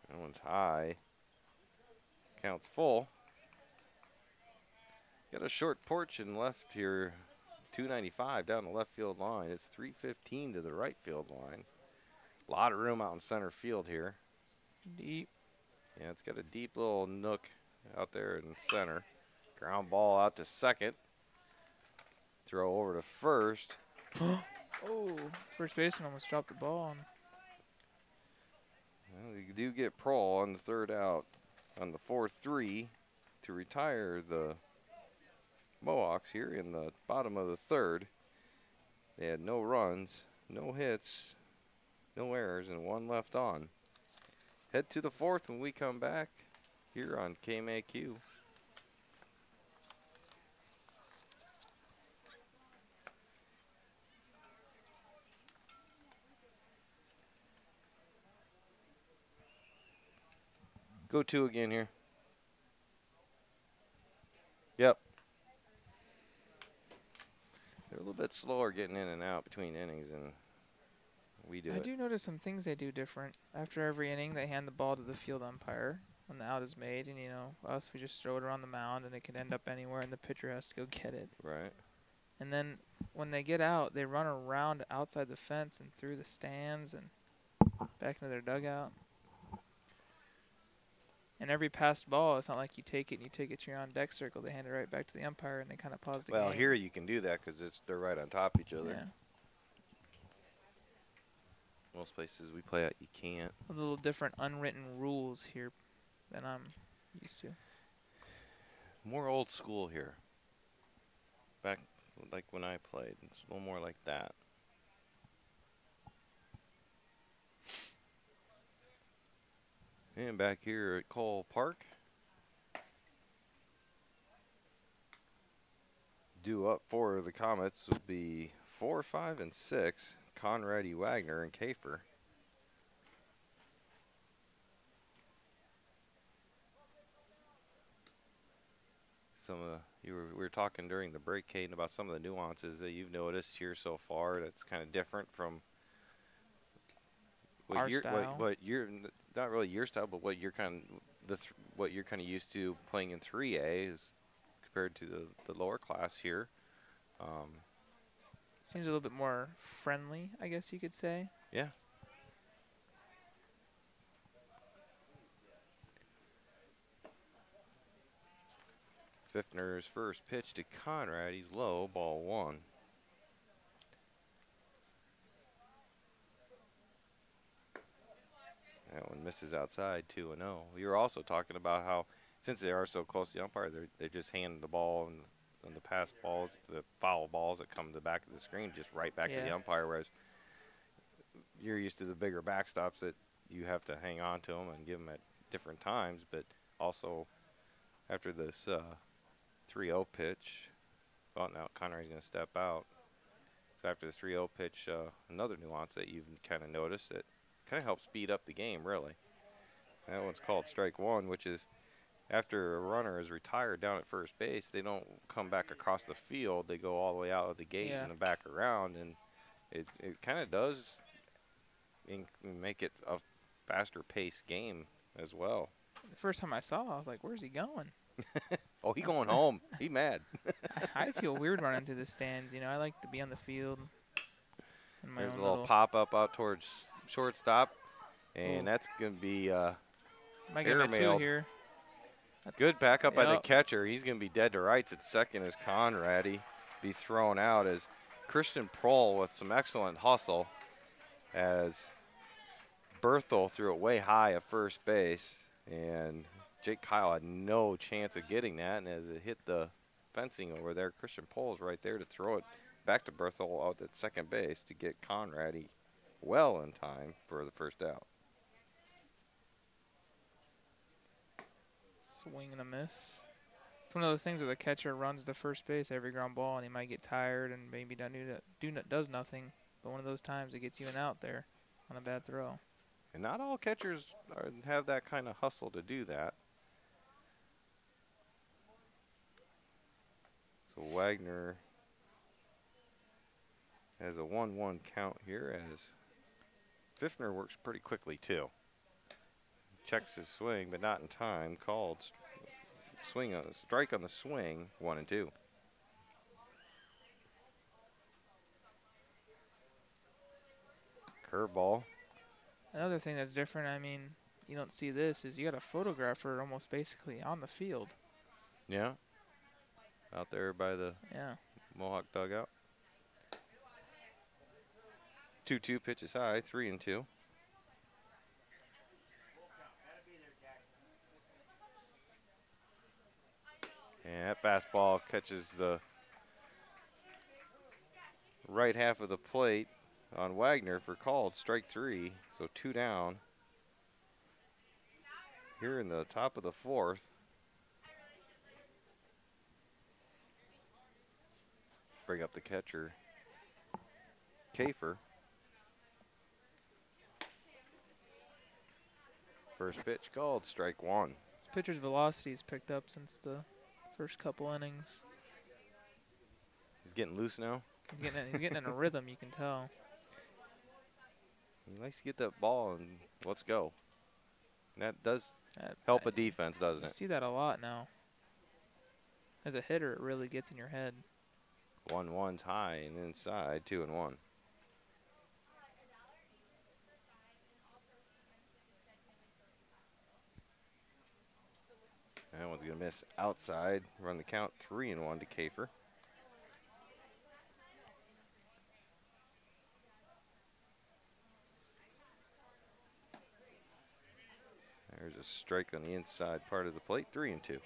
C: That one's high. Counts full. Got a short porch in left here. 295 down the left field line. It's 315 to the right field line. A lot of room out in center field here.
B: Deep.
C: Yeah, it's got a deep little nook out there in center. Ground ball out to second. Throw over to first.
B: Oh, first baseman almost dropped the ball.
C: Well, you do get Prohl on the third out on the 4-3 to retire the Mohawks here in the bottom of the third. They had no runs, no hits, no errors, and one left on. Head to the fourth when we come back here on KMAQ. Go two again here. Yep. They're a little bit slower getting in and out between innings than we do.
B: I do notice some things they do different. After every inning, they hand the ball to the field umpire when the out is made, and us, we just throw it around the mound, and it can end up anywhere, and the pitcher has to go get it.
C: Right.
B: And then when they get out, they run around outside the fence and through the stands and back into their dugout. And every passed ball, it's not like you take it and you take it to your on-deck circle. They hand it right back to the umpire, and they kind of pause the game.
C: Well, here you can do that because they're right on top of each other.
B: Yeah.
C: Most places we play at, you can't.
B: A little different unwritten rules here than I'm used to.
C: More old school here. Back like when I played, it's a little more like that. And back here at Cole Park. Due up for the Comets will be 4, 5, and 6. Conrady, Wagner, and Kafer. We were talking during the break, Caden, about some of the nuances that you've noticed here so far. That's kind of different from
B: Our style.
C: What you're not really your style, but what you're kind of used to playing in 3A is compared to the lower class here.
B: Seems a little bit more friendly, I guess you could say.
C: Yeah. Pfiffner's first pitch to Conrad. He's low, ball 1. That one misses outside, 2-0. We were also talking about how, since they are so close to the umpire, they just hand the ball and the pass balls, the foul balls that come to the back of the screen, just right back to the umpire, whereas you're used to the bigger backstops that you have to hang on to them and give them at different times. But also, after this 3-0 pitch, well, now Conrad's going to step out. So after this 3-0 pitch, another nuance that you've kind of noticed that kind of helps speed up the game, really. That one's called strike 1, which is after a runner is retired down at first base, they don't come back across the field. They go all the way out of the gate and then back around, and it kind of does make it a faster paced game as well.
B: The first time I saw it, I was like, where's he going?
C: Oh, he going home. He mad.
B: I feel weird running through the stands. I like to be on the field.
C: There's a little pop-up out towards shortstop, and that's going to be
B: might get my 2 here.
C: Good backup by the catcher. He's going to be dead to rights at second as Conrady be thrown out as Christian Prohl with some excellent hustle as Berthel threw it way high at first base, and Jake Kyle had no chance of getting that, and as it hit the fencing over there, Christian Prohl is right there to throw it back to Berthel out at second base to get Conrady well in time for the first out.
B: Swing and a miss. It's one of those things where the catcher runs to first base every ground ball, and he might get tired and maybe does nothing. But one of those times it gets you an out there on a bad throw.
C: And not all catchers have that kind of hustle to do that. So Wagner has a 1-1 count here as Pfiffner works pretty quickly too.
A: checks his swing, but not in time. Called swing on strike on the swing, 1-2.
C: Curveball.
B: Another thing that's different, I mean, you don't see this, is you got a photographer almost basically on the field.
C: Yeah. Out there by the
B: Yeah.
C: Mohawk dugout.
A: 2-2 pitches high, 3-2.
C: And that fastball catches the right half of the plate on Wagner for called strike 3. So 2 down. Here in the top of the 4th. Bring up the catcher, Kafer. First pitch called strike 1.
B: This pitcher's velocity has picked up since the first couple innings.
C: He's getting loose now.
B: He's getting in a rhythm, you can tell.
C: He likes to get that ball and let's go. And that does help a defense, doesn't
B: You
C: it?
B: see that a lot now. As a hitter, it really gets in your head.
C: 1-1's high and inside, 2-1. That one's going to miss outside. Run the count 3-1 to Kafer. There's a strike on the inside part of the plate, 3-2.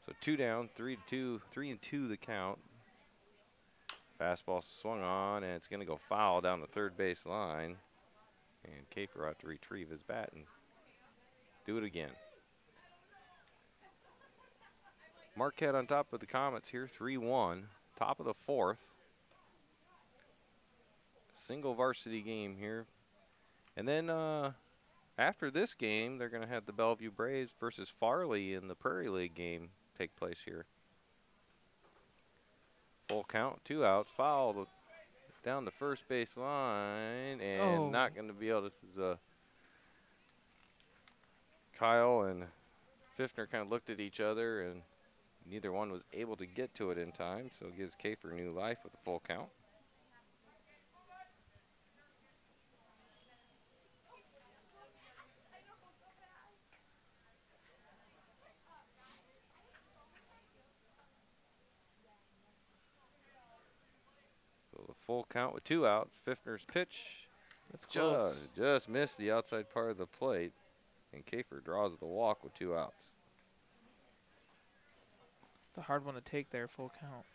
C: So 2 down, 3-2, 3-2 the count. Fastball swung on, and it's going to go foul down the third base line. And Kafer will have to retrieve his bat and do it again. Marquette on top of the Comets here, 3-1. Top of the 4th. Single varsity game here. And then after this game, they're going to have the Bellevue Braves versus Farley in the Prairie League game take place here. Full count, 2 outs, fouled down the first base line, and not going to be able to. This is Kyle and Pfiffner kind of looked at each other, and neither one was able to get to it in time, so it gives Kafer new life with a full count. So the full count with 2 outs. Pfiffner's pitch
B: That's close.
C: just missed the outside part of the plate, and Kafer draws the walk with 2 outs.
B: It's a hard one to take there, full count.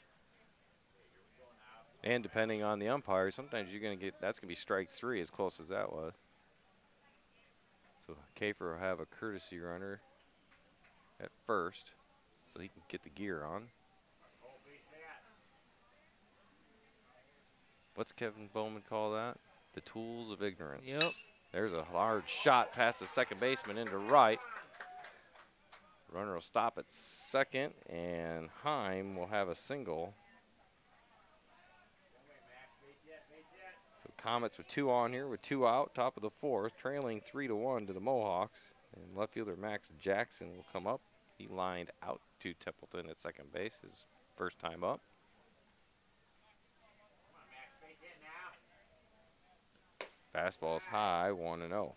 C: And depending on the umpire, sometimes you're going to get, that's going to be strike 3 as close as that was. So Kafer will have a courtesy runner at first so he can get the gear on. What's Kevin Bowman call that? The tools of ignorance.
B: Yep.
C: There's a large shot past the second baseman into right. Runner will stop at second, and Heim will have a single. So Comets with 2 on here with 2 out, top of the 4th, trailing 3-1 to the Mohawks. And left fielder Max Jackson will come up. He lined out to Templeton at second base, his first time up. Fastball's high, 1-0.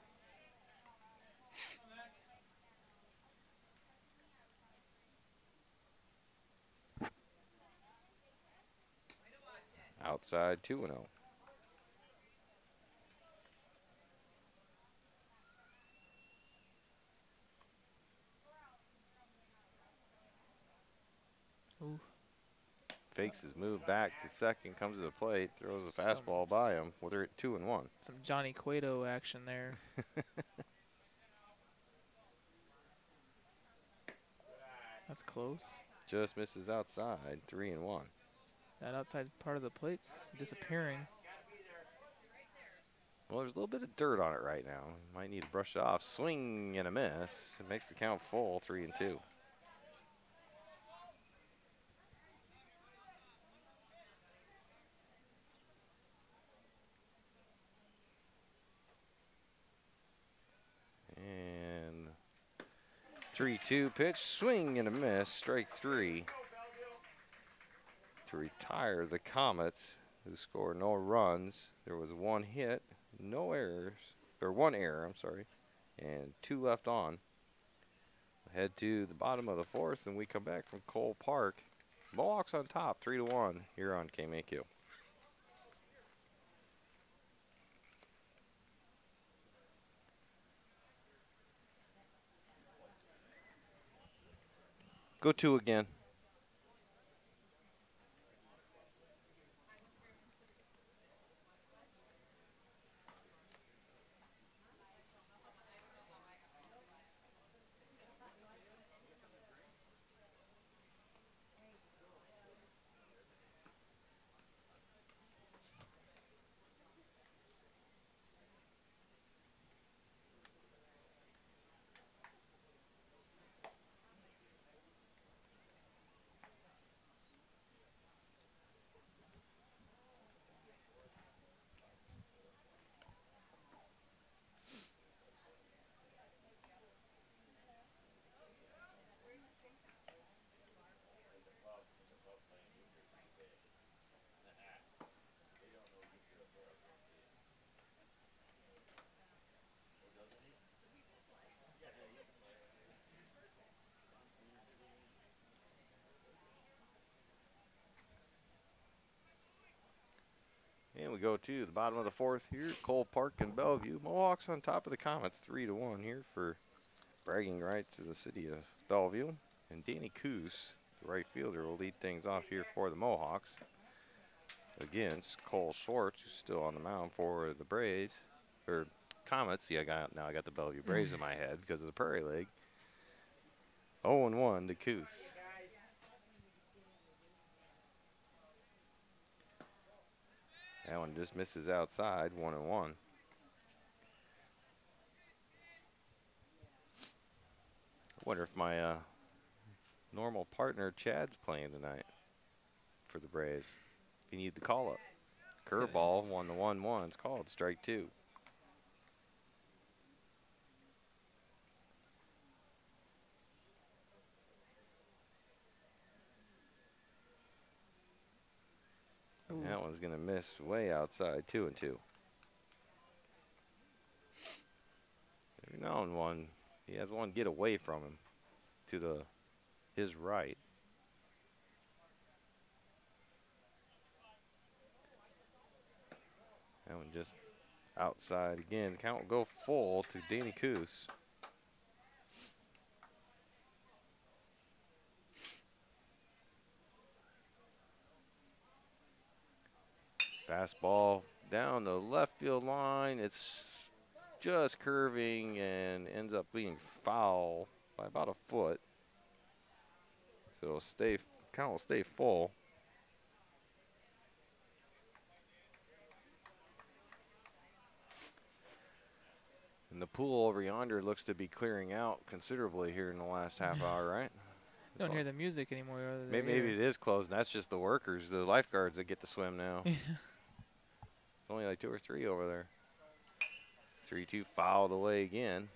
C: Outside, 2-0.
B: Ooh.
C: Fakes his move back to second, comes to the plate, throws a fastball by him. Well, they're at 2-1.
B: Some Johnny Cueto action there. That's close.
C: Just misses outside, 3-1.
B: That outside part of the plate's disappearing.
C: Well, there's a little bit of dirt on it right now. Might need to brush it off. Swing and a miss. It makes the count full, 3-2. 3-2 pitch, swing and a miss, strike 3. To retire the Comets, who scored no runs. There was 1 hit, no errors, or 1 error, I'm sorry, and 2 left on. Head to the bottom of the 4th, and we come back from Cole Park. Mohawks on top, 3-1 here on KMAQ. Go 2 again. And we go to the bottom of the 4th here, Cole Park and Bellevue. Mohawks on top of the Comets, 3-1 here for bragging rights to the city of Bellevue. And Danny Coos, the right fielder, will lead things off here for the Mohawks against Cole Schwartz, who's still on the mound for the Braves, or Comets. See, now I got the Bellevue Braves in my head because of the Prairie League. 0-1 to Coos. That one just misses outside, 1-1. I wonder if my normal partner Chad's playing tonight for the Braves. If you need the call up. Curveball, 1-1-1. It's called strike 2.
B: Ooh.
C: That one's going to miss way outside, 2-2. Every now and one, he has one get away from him to his right. That one just outside again. Count will go full to Danny Coos. Fastball down the left field line. It's just curving and ends up being foul by about a foot. So count will stay full. And the pool over yonder looks to be clearing out considerably here in the last half hour, right?
B: You don't hear the music anymore.
C: Maybe it is closed, and that's just the workers, the lifeguards that get to swim now. It's only like 2 or 3 over there. 3-2 fouled away again.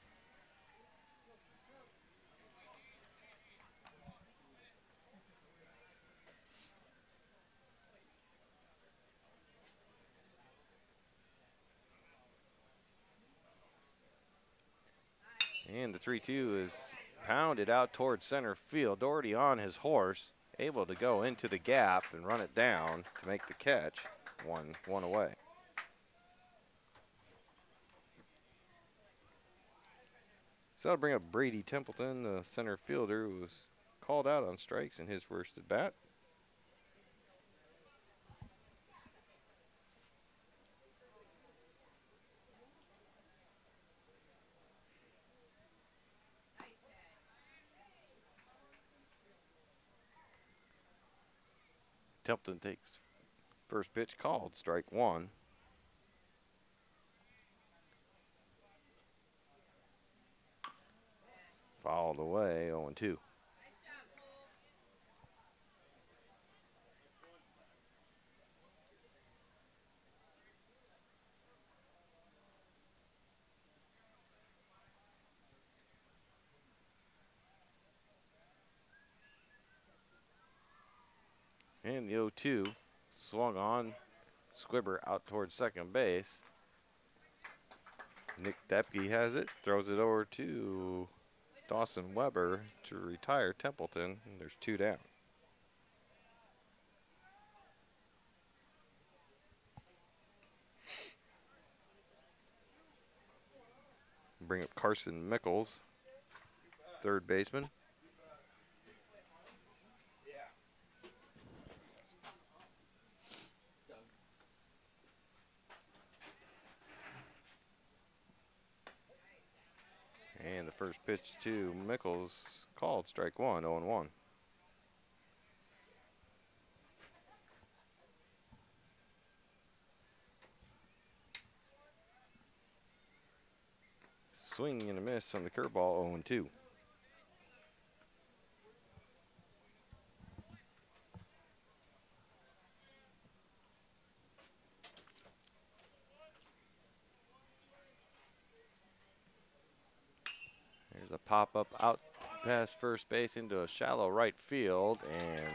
C: And the 3-2 is pounded out towards center field. Doherty on his horse, able to go into the gap and run it down to make the catch. One away. So that'll bring up Brady Templeton, the center fielder, who was called out on strikes in his first at bat. Templeton takes first pitch called, strike 1. Fouled away, 0-2. And the 0-2 swung on. Squibber out towards second base. Nick Depke has it, throws it over to Dawson Weber to retire Templeton, and there's 2 down. Bring up Carson Mickles, third baseman. And the first pitch to Mickles called strike 1, 0-1. Swing and a miss on the curveball, 0-2. There's a pop-up out past first base into a shallow right field, and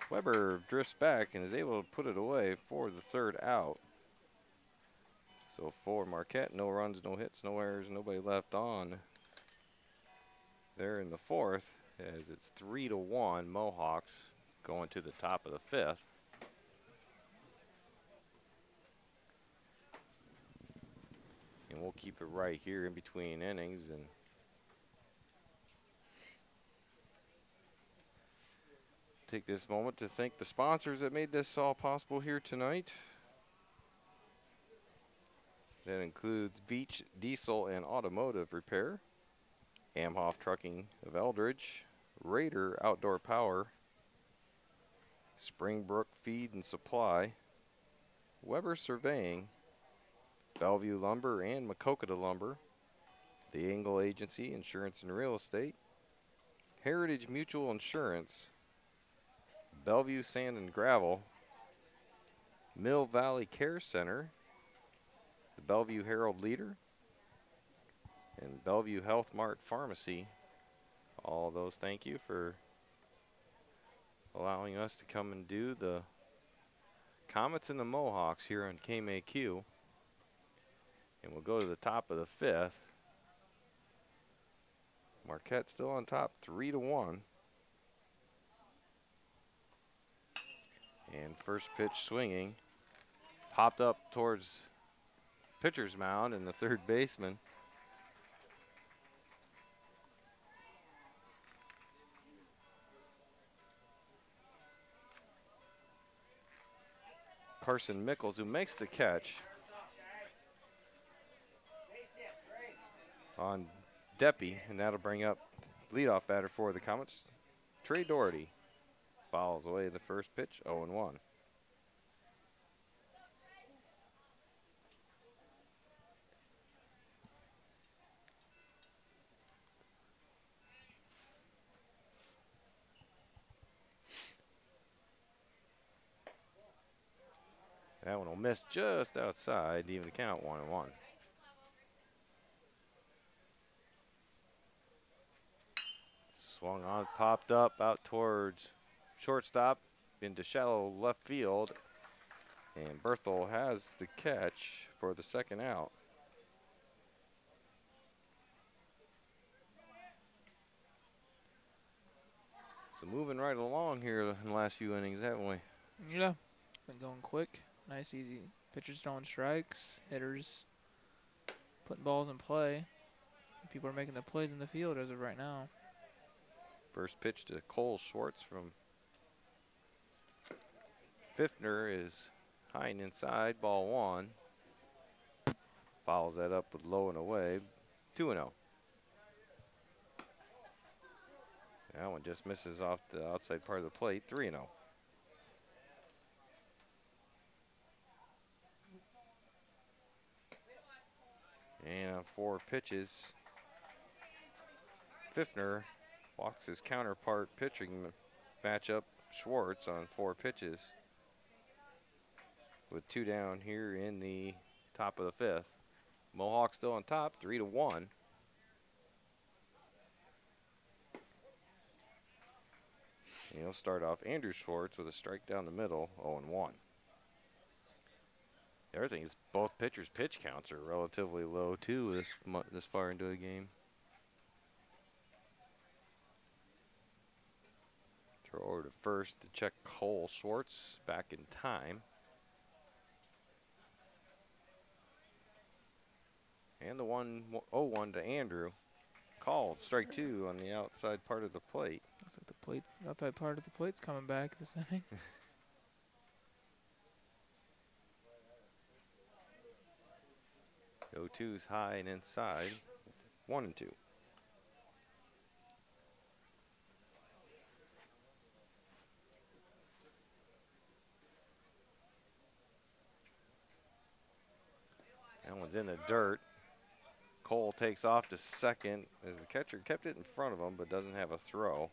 C: Weber drifts back and is able to put it away for the third out. So for Marquette, no runs, no hits, no errors, nobody left on. There in the fourth, as it's 3-1, Mohawks going to the top of the fifth. And we'll keep it right here in between innings and take this moment to thank the sponsors that made this all possible here tonight. That includes Beach Diesel and Automotive Repair, Amhoff Trucking of Eldridge, Raider Outdoor Power, Springbrook Feed and Supply, Weber Surveying, Bellevue Lumber and Macokota Lumber, the Engel Agency Insurance and Real Estate, Heritage Mutual Insurance, Bellevue Sand and Gravel, Mill Valley Care Center, the Bellevue Herald Leader, and Bellevue Health Mart Pharmacy. All of those, thank you for allowing us to come and do the Comets and the Mohawks here on KMAQ. And we'll go to the top of the fifth. Marquette still on top, 3-1. And first pitch swinging, popped up towards pitcher's mound and the third baseman. Carson Mickles, who makes the catch on Deppy, and that'll bring up leadoff batter for the Comets, Trey Doherty. Fouls away the first pitch, 0-1. That one will miss just outside, even the count, 1-1. Swung on, popped up out towards shortstop into shallow left field, and Berthel has the catch for the second out. So moving right along here in the last few innings, haven't we?
B: Yeah, been going quick. Nice, easy. Pitchers throwing strikes, hitters putting balls in play. People are making the plays in the field as of right now.
A: First pitch to Cole Schwartz from Pfiffner is high and inside, ball 1. Fouls that up with low and away, 2-0. That one just misses off the outside part of the plate, 3-0. And on 4 pitches, Pfiffner walks his counterpart pitching matchup, Schwartz, on 4 pitches. With 2 down here in the top of the fifth. Mohawks still on top, 3-1.
C: And he'll start off Andrew Schwartz with a strike down the middle, 0-1. The other thing is both pitchers' pitch counts are relatively low too this far into a game. Throw over to first to check Cole. Schwartz back in time. And the 1-0-1 to Andrew. Called strike 2 on the outside part of the plate.
B: Looks like the outside part of the plate's coming back this inning.
C: 0-2's high and inside. 1-2. That one's in the dirt. Cole takes off to second as the catcher kept it in front of him but doesn't have a throw.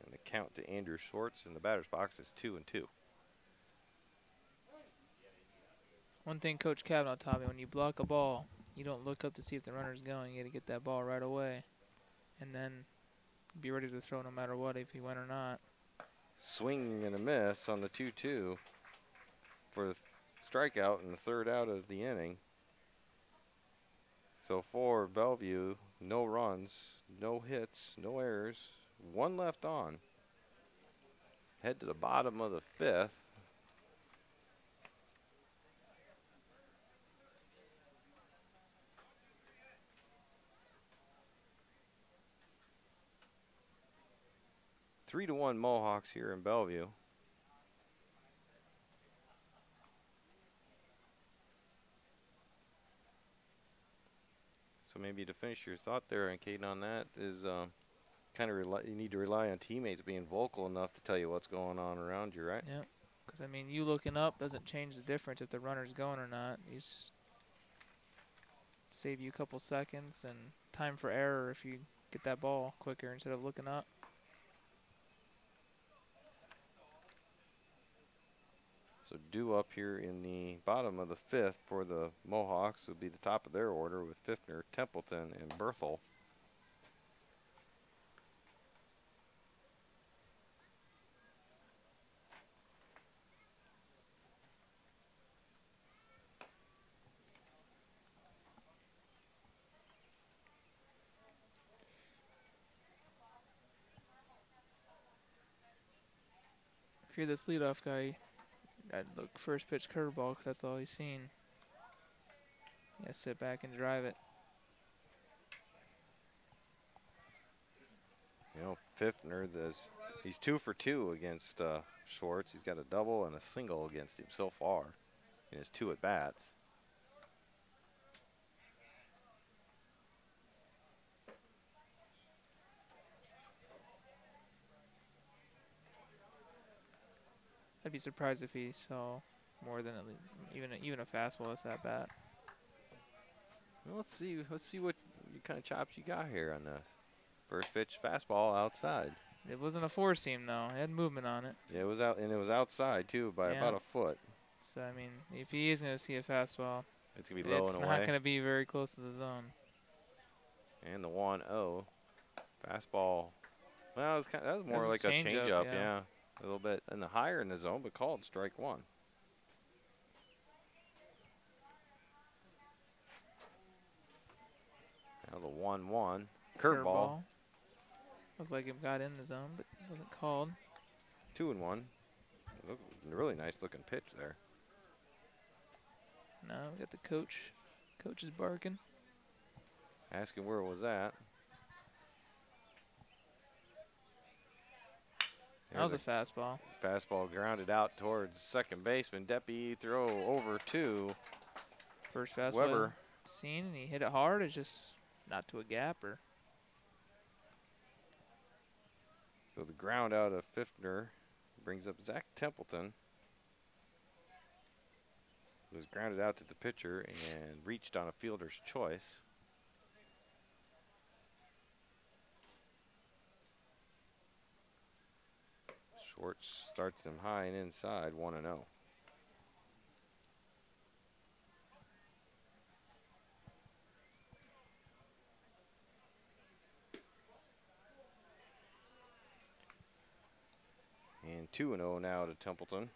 C: And the count to Andrew Schwartz in the batter's box is 2-2.
B: One thing Coach Kavanaugh taught me, when you block a ball, you don't look up to see if the runner's going. You got to get that ball right away and then be ready to throw no matter what, if he went or not.
C: Swing and a miss on the 2-2 for the strikeout in the third out of the inning. So for Bellevue, no runs, no hits, no errors, 1 left on. Head to the bottom of the 5th. Three to 1 Mohawks here in Bellevue. So maybe to finish your thought there, and Caden, on that is kind of you need to rely on teammates being vocal enough to tell you what's going on around you, right?
B: Yeah, because I mean, you looking up doesn't change the difference if the runner's going or not. You save you a couple seconds and time for error if you get that ball quicker instead of looking up.
C: So due up here in the bottom of the 5th for the Mohawks would be the top of their order with Pfiffner, Templeton, and Berthel.
B: If you're this leadoff guy, I'd look first pitch curveball because that's all he's seen. Yeah, sit back and drive it.
C: You know, Pfiffner, he's 2 for 2 against Schwartz. He's got a double and a single against him so far in his 2 at-bats.
B: I'd be surprised if he saw more than even a fastball as that bat.
C: Well, let's see what kind of chops you got here on this. First pitch fastball outside.
B: It wasn't a four seam though. It had movement on it.
C: Yeah, it was out, and it was outside too by about a foot.
B: So I mean, if he is gonna see a fastball,
C: it's gonna be low and away.
B: It's not gonna be very close to the zone.
C: And the 1-0 fastball. Well, that was more like a changeup, yeah. A little bit in the higher in the zone, but called strike 1. Now the 1-1 curveball.
B: Looked like it got in the zone, but wasn't called.
C: 2-1. Really nice looking pitch there.
B: No, we got the coach. Coach is barking.
C: Asking where it was at.
B: That was a fastball.
C: Fastball grounded out towards second baseman. Deppy throw over to
B: first fastball
C: Weber.
B: Seen, and he hit it hard. It's just not to a gapper.
C: So the ground out of Pfiffner brings up Zach Templeton. It was grounded out to the pitcher and reached on a fielder's choice. Schwartz starts him high and inside, 1-0.
A: And 2-0 now to Templeton.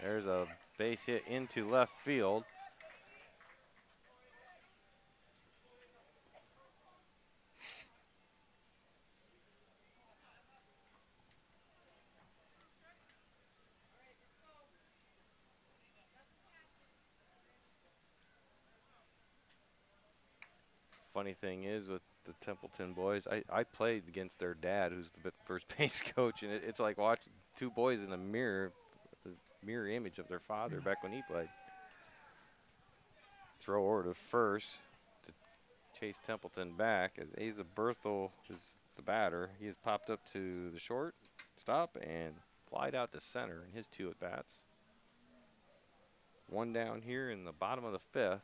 C: There's a base hit into left field. Funny thing is with the Templeton boys, I played against their dad, who's the first base coach, and it's like watching two boys in a mirror, the mirror image of their father back when he played. Throw over to first to chase Templeton back as Asa Berthel is the batter. He has popped up to the short stop and flied out to center in his 2 at-bats. 1 down here in the bottom of the 5th.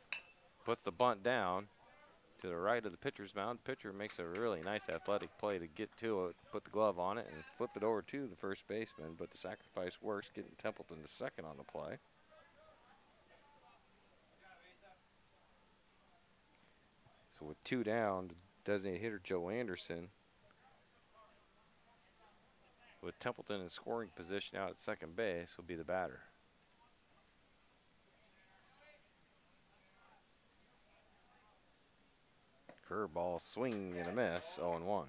C: Puts the bunt down to the right of the pitcher's mound. Pitcher makes a really nice athletic play to get to it, put the glove on it, and flip it over to the first baseman. But the sacrifice works, getting Templeton to second on the play. So with 2 down, designated hitter Joe Anderson, with Templeton in scoring position out at second base, will be the batter.
A: Curveball, swing and a miss, 0-1.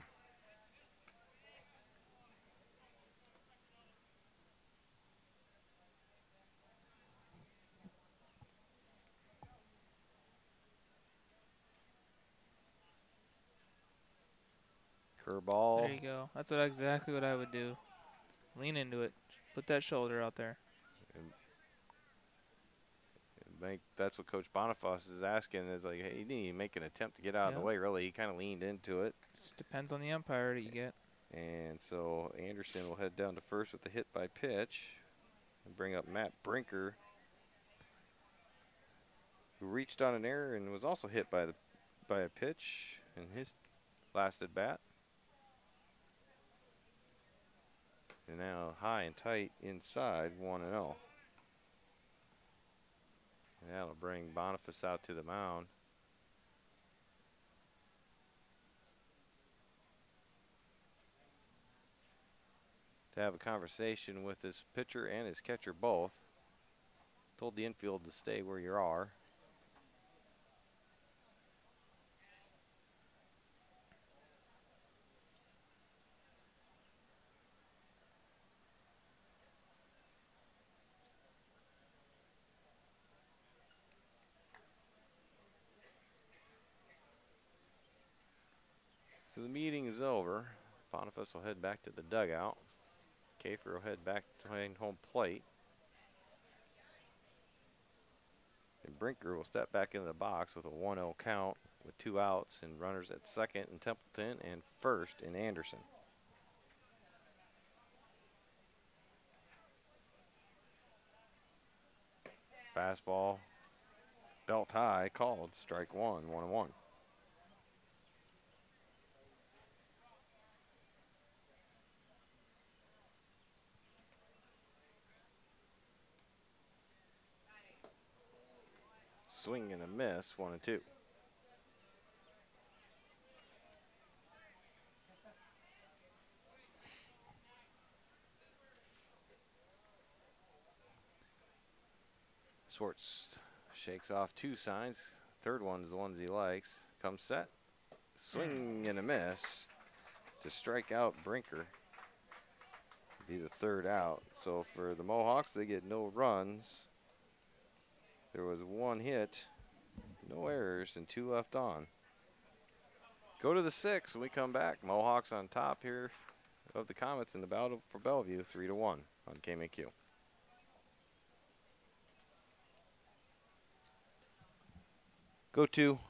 C: Curveball.
B: There you go. That's exactly what I would do. Lean into it. Put that shoulder out there.
C: I think that's what Coach Boniface is asking, is like, hey, he didn't even make an attempt to get out of the way, really. He kind of leaned into it.
B: Just depends on the umpire that you get.
A: And so Anderson will head down to first with the hit by pitch and bring up Matt Brinker, who reached on an error and was also hit by a pitch in his last at bat. And now high and tight inside, 1-0. And that'll bring Boniface out to the mound. To have a conversation with his pitcher and his catcher both. Told the infield to stay where you are. So the meeting is over. Boniface will head back to the dugout. Kafer will head back behind home plate. And Brinker will step back into the box with a 1-0 count with 2 outs and runners at second in Templeton and first in Anderson. Fastball, belt high, called strike 1, 1-1. Swing and a miss, 1-2. Schwartz shakes off 2 signs. Third one is the ones he likes. Comes set. Swing and a miss to strike out Brinker. Be the 3rd out. So for the Mohawks, they get no runs. There was 1 hit, no errors, and 2 left on. Go to the 6th when we come back. Mohawks on top here of the Comets in the battle for Bellevue, 3-1 on KMAQ. Go to.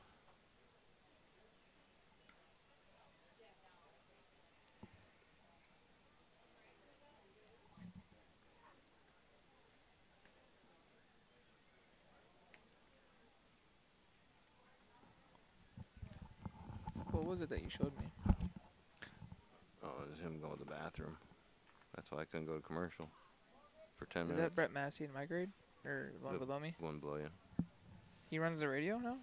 B: What was it that you showed me?
A: Oh, it was him going to the bathroom. That's why I couldn't go to commercial for 10
B: Is
A: minutes.
B: that Brett Massey in my grade? Or one below me?
A: One below you.
B: He runs the radio now?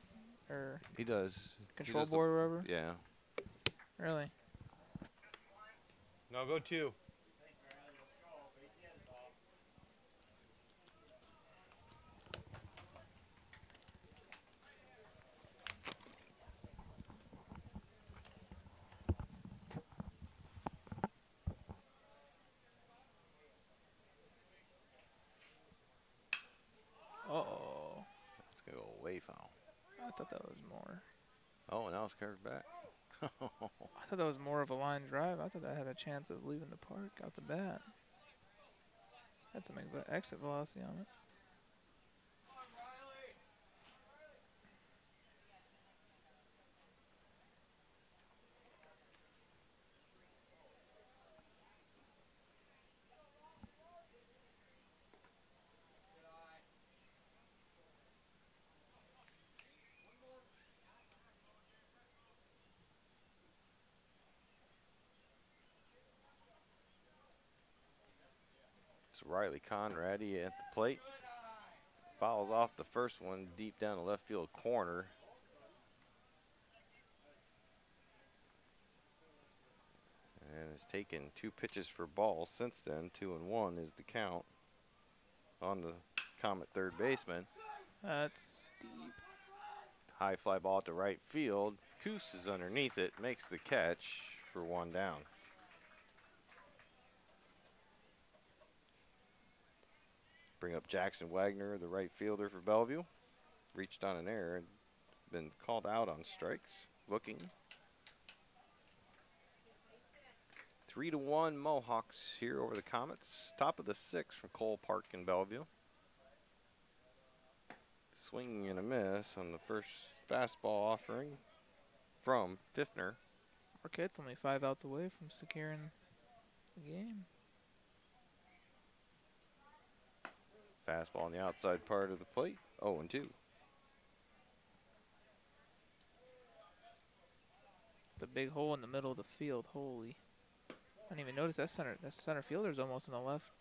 B: or
C: He does.
B: control board or whatever?
C: Yeah.
B: Really?
C: No, go 2.
B: Uh-oh.
C: That's going to go away foul.
B: I thought that was more.
C: Oh, now it's covered back.
B: I thought that was more of a line drive. I thought that had a chance of leaving the park out the bat. Had some exit velocity on it.
C: It's Riley Conradi at the plate. Fouls off the first one deep down the left field corner. And has taken 2 pitches for ball since then. 2-1 is the count on the Comet third baseman.
B: That's deep.
C: High fly ball to right field. Coos is underneath it, makes the catch for 1 down. Bring up Jackson Wagner, the right fielder for Bellevue. Reached on an error and been called out on strikes. Looking. 3-1 Mohawks here over the Comets. Top of the 6th from Cole Park in Bellevue. Swinging and a miss on the first fastball offering from Pfiffner.
B: Marquette's only 5 outs away from securing the game.
C: Fastball on the outside part of the plate. 0-2.
B: The big hole in the middle of the field. Holy. I didn't even notice that center fielder's almost on the left.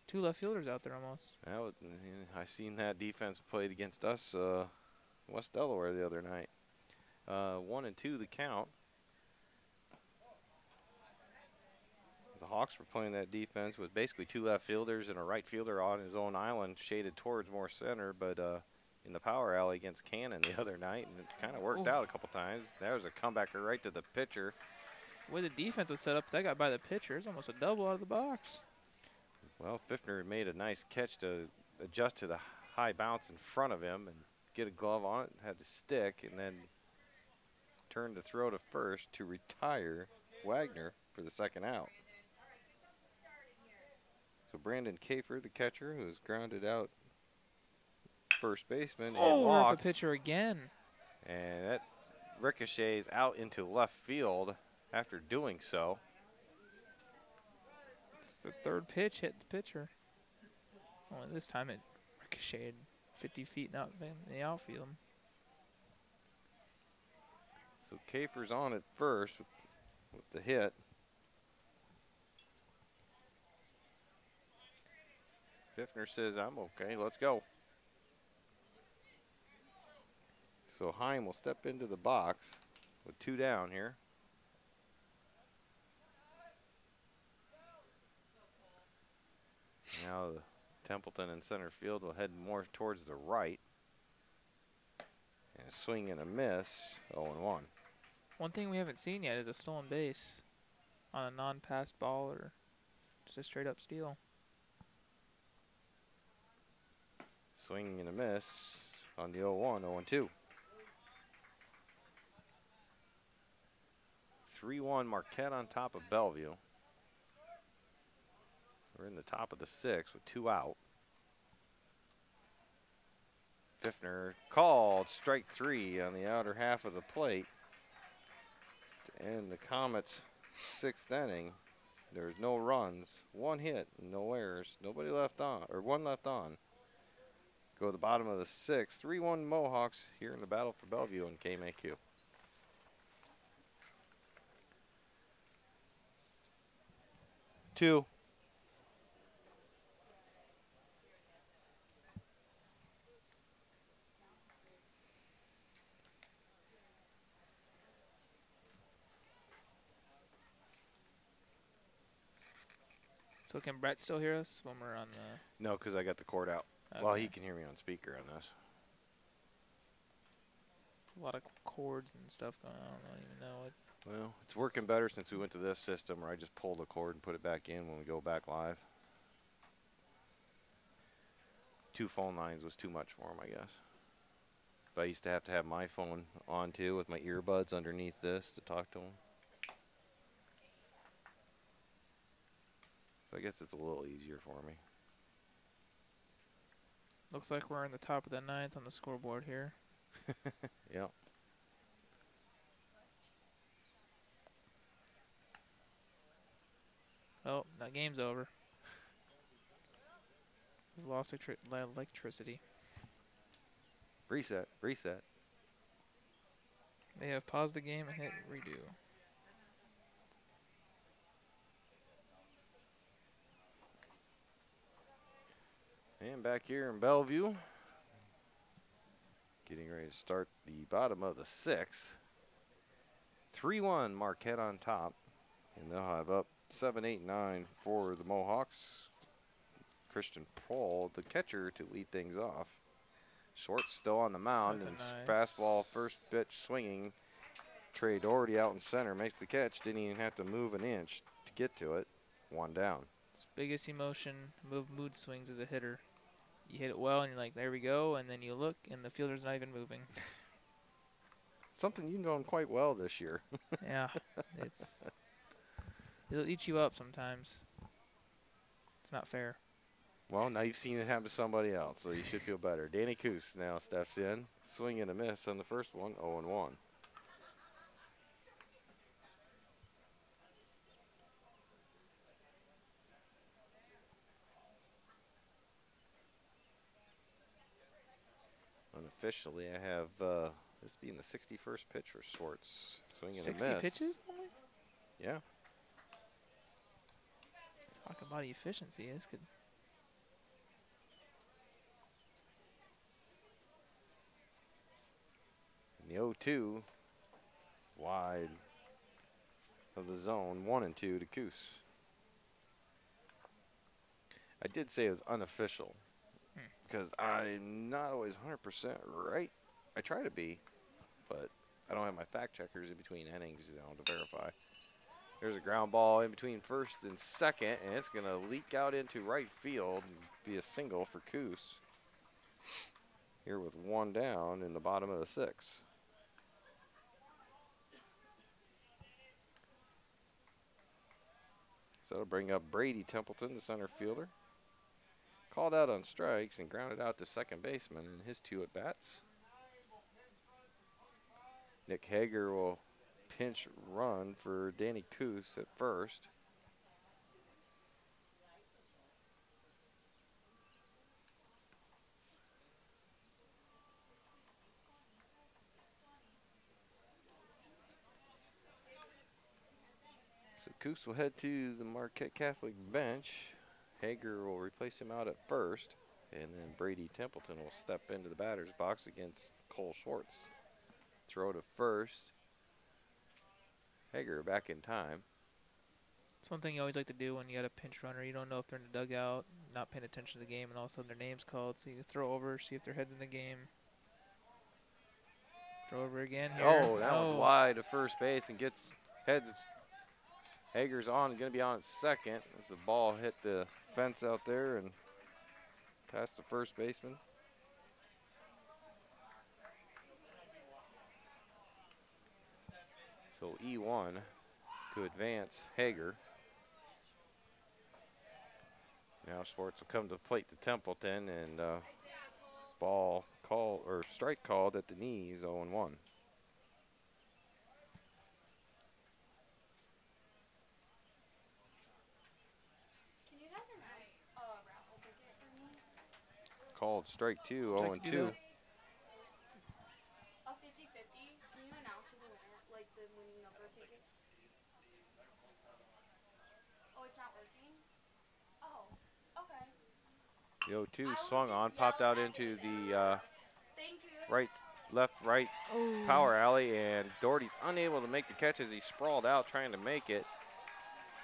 B: 2 left fielders out there almost.
C: I seen that defense played against us West Delaware the other night. 1-2 the count. The Hawks were playing that defense with basically 2 left fielders and a right fielder on his own island, shaded towards more center, but in the power alley against Cannon the other night, and it kind of worked out a couple times. There was a comebacker right to the pitcher.
B: The way the defense was set up, that got by the pitcher. It's almost a double out of the box.
C: Well, Pfiffner made a nice catch to adjust to the high bounce in front of him and get a glove on it, had the stick, and then turned to throw to first to retire Wagner for the 2nd out. So Brandon Kafer, the catcher, who was grounded out first baseman and
B: off
C: walked.
B: the pitcher again.
C: And that ricochets out into left field after doing so.
B: It's the 3rd pitch hit the pitcher. Only this time it ricocheted 50 feet out in the outfield.
C: So Kafer's on at first with the hit. Pfiffner says, I'm okay, let's go. So Heim will step into the box with 2 down here. Now Templeton in center field will head more towards the right. And a swing and a miss, 0-1.
B: One thing we haven't seen yet is a stolen base on a non-passed ball or just a straight-up steal.
C: Swing and a miss on the 0-1, 0-2. 3-1 Marquette on top of Bellevue. We're in the top of the 6th with 2 out. Pfiffner called strike 3 on the outer half of the plate to end the Comets' 6th inning. There's no runs, 1 hit, no errors, nobody left on, or 1 left on. Go to the bottom of the 6th, 3-1 Mohawks here in the battle for Bellevue and KMAQ. Two.
B: So can Brett still hear us when we're on the?
C: No, because I got the cord out.
B: Okay.
C: Well, he can hear me on speaker on this.
B: A lot of chords and stuff going on. I don't even know it.
C: Well, it's working better since we went to this system where I just pull the cord and put it back in when we go back live. 2 phone lines was too much for him, I guess. But I used to have my phone on too with my earbuds underneath this to talk to him. So I guess it's a little easier for me.
B: Looks like we're in the top of the 9th on the scoreboard here.
C: Yep.
B: Oh, that game's over. We've lost electricity.
C: Reset, reset.
B: They have paused the game and hit redo.
C: And back here in Bellevue, getting ready to start the bottom of the 6th. 3-1 Marquette on top, and they'll have up 7-8-9 for the Mohawks. Christian Paul, the catcher, to lead things off. Short still on the mound,
B: That's
C: and
B: a nice
C: fastball first pitch swinging. Trey Doherty out in center makes the catch. Didn't even have to move an inch to get to it. 1 down.
B: Its biggest emotion, mood swings as a hitter. You hit it well, and you're like, there we go, and then you look, and the fielder's not even moving.
C: Something you've done quite well this year.
B: Yeah, it'll eat you up sometimes. It's not fair.
C: Well, now you've seen it happen to somebody else, so you should feel better. Danny Coos now steps in. Swing and a miss on the first one, 0-1. Unofficially, I have this being the 61st pitch for Swartz. Swing and a miss.
B: 60 pitches only?
C: Yeah.
B: Talk about efficiency. This could.
C: And the 0-2 wide of the zone, 1-2 to Coos. I did say it was unofficial because I'm not always 100% right. I try to be, but I don't have my fact checkers in between innings, to verify. There's a ground ball in between first and second, and it's going to leak out into right field and be a single for Coos. Here with 1 down in the bottom of the 6th. So that'll bring up Brady Templeton, the center fielder. Called out on strikes and grounded out to second baseman in his 2 at-bats. Nick Hager will pinch run for Danny Coos at first. So Coos will head to the Marquette Catholic bench. Hager will replace him out at first, and then Brady Templeton will step into the batter's box against Cole Schwartz. Throw to first. Hager back in time.
B: It's one thing you always like to do when you got a pinch runner. You don't know if they're in the dugout, not paying attention to the game, and all of a sudden their name's called. So you throw over, see if their head's in the game. Throw over again here.
C: Oh, that one's wide to first base and gets heads. Hager's on, going to be on at second as the ball hit the fence out there and past the first baseman. So E1 to advance Hager. Now Schwartz will come to the plate to Templeton, and ball call or strike called at the knees, 0-1. Called strike 2, 0-2.
B: A 50-50.
D: Can you announce the winner, like the winning number of tickets? Oh, it's not working? Oh, okay.
C: The 0-2 swung on, popped out into the
D: Thank you.
C: left, power alley, and Doherty's unable to make the catch as he sprawled out trying to make it.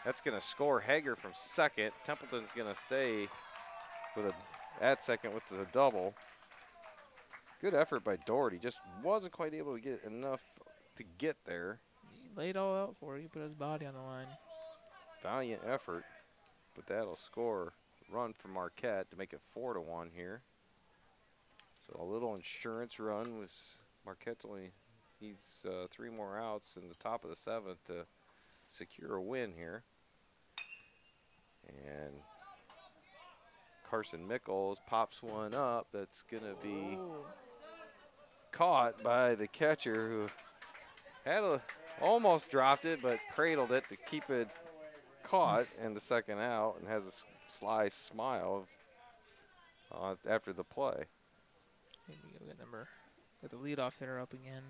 C: That's going to score Hager from second. Templeton's going to stay with at second with the double. Good effort by Doherty. Just wasn't quite able to get enough to get there.
B: He laid all out for it. He put his body on the line.
C: Valiant effort, but that'll score a run for Marquette to make it 4-1 here. So a little insurance run with Marquette's only needs 3 more outs in the top of the 7th to secure a win here. And Carson Mickles pops one up that's going to be caught by the catcher, who had almost dropped it but cradled it to keep it caught in the second out, and has a sly smile after the play.
B: Here we go, get the leadoff hitter up again.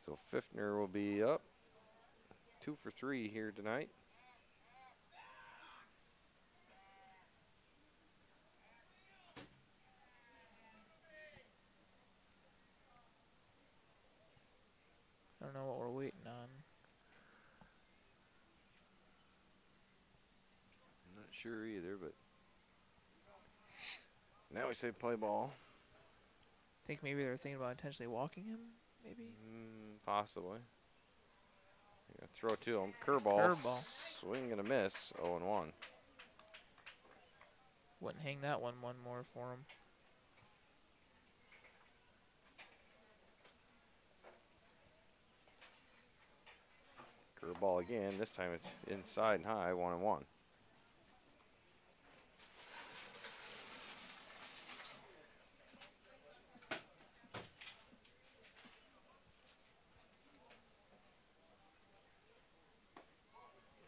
C: So Pfiffner will be up 2 for 3 here tonight.
B: I don't know what we're waiting on.
C: I'm not sure either, but now we say play ball.
B: Think maybe they're thinking about intentionally walking him, maybe?
C: Possibly. Throw it to him. Curveball. Swing and a miss. 0-1.
B: Wouldn't hang that one more for him.
C: Curveball again. This time it's inside and high. 1-1.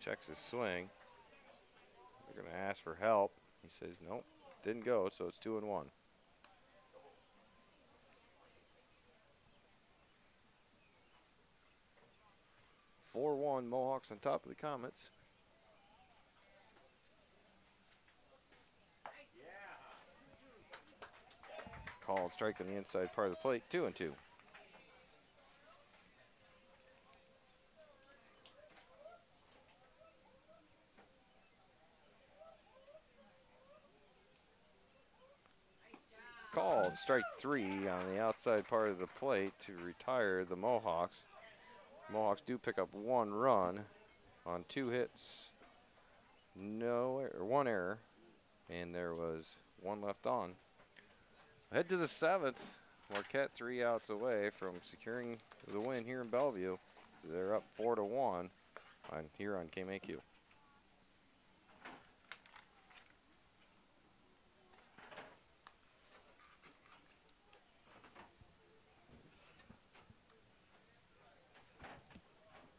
C: Checks his swing. They're going to ask for help. He says, nope, didn't go, so it's 2-1. Mohawks on top of the Comets. Called strike on the inside part of the plate. 2-2. Called strike 3 on the outside part of the plate to retire the Mohawks. Mohawks do pick up 1 run on 2 hits, 1 error, and there was 1 left on. Head to the 7th. Marquette 3 outs away from securing the win here in Bellevue. So they're up 4-1 here on KMAQ.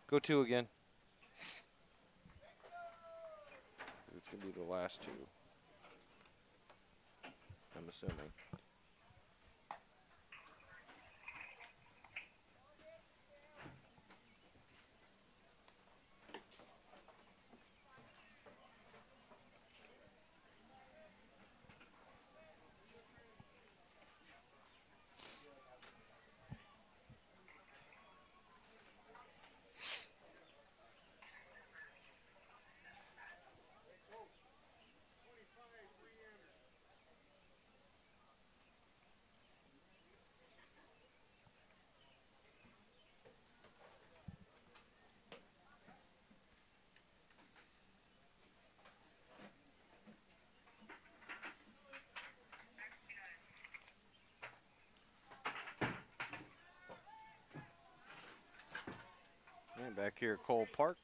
C: Go 2 again. It's going to be the last 2, I'm assuming. And back here at Cole Park,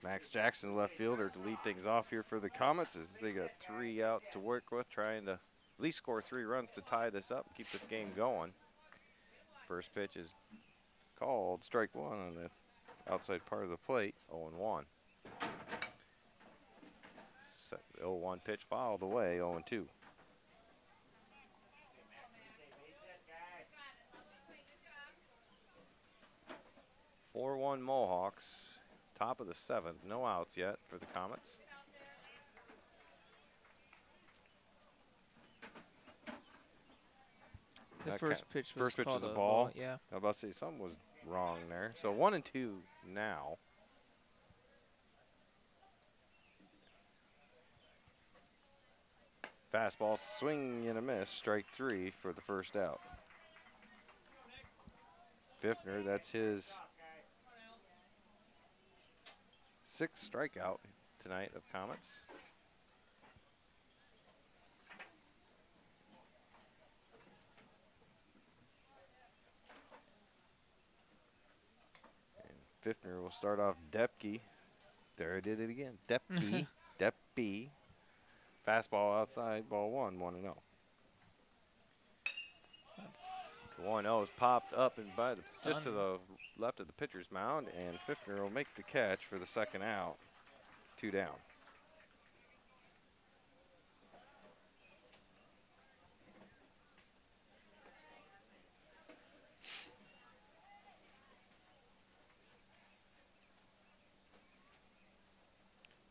C: Max Jackson, left fielder, to lead things off here for the Comets, as they got 3 outs to work with, trying to at least score 3 runs to tie this up, keep this game going. First pitch is called strike 1 on the outside part of the plate. 0-1. 0-1 pitch fouled away. 0-2. 4-1 Mohawks. Top of the 7th. No outs yet for the Comets.
B: The
C: That
B: first pitch was
C: first pitch
B: called
C: is a
B: a
C: ball.
B: Yeah.
C: I was about to say something was wrong there. So 1-2 now. Fastball, swing and a miss, strike 3 for the first out. Fiffner, that's his 6th strikeout tonight of Comets. And Fiffner will start off Depke. There I did it again. Depke. Depke. Fastball outside, ball 1-0.
B: That's
C: The 1-0 is popped up and by the, just to
B: Sun.
C: the left of the pitcher's mound, and Fiffner will make the catch for the second out. 2 down.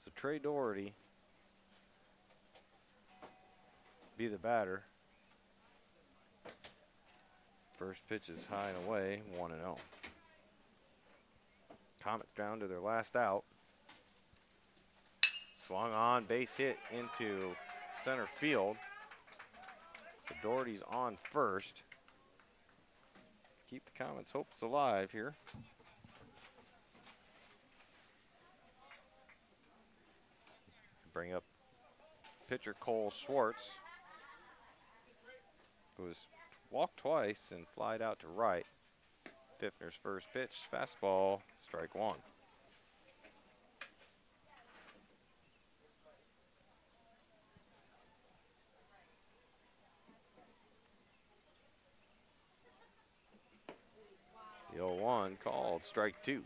C: So Trey Doherty be the batter. First pitch is high and away, 1-0. Comets down to their last out. Swung on, base hit into center field. So Doherty's on first. Keep the Comets' hopes alive here. Bring up pitcher Cole Schwartz, who was walked twice and flied out to right. Fiffner's first pitch, fastball, strike 1. The 0-1 called, strike 2.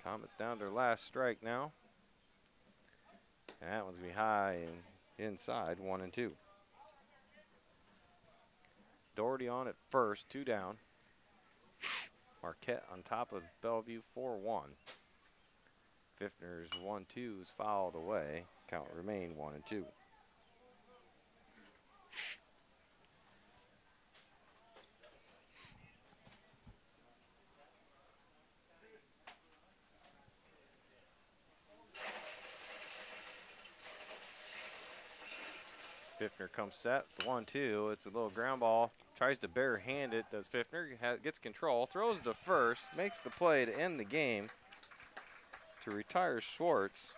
C: Comets down to their last strike now. And that one's going to be high and inside, 1-2. Doherty on at first, 2 down. Marquette on top of Bellevue, 4-1. Fiffner's 1-2 is fouled away. Count remain 1-2. Fiffner comes set, the 1-2. It's a little ground ball. Tries to barehand it. Does Fiffner. Gets control. Throws to first. Makes the play to end the game. To retire Schwartz.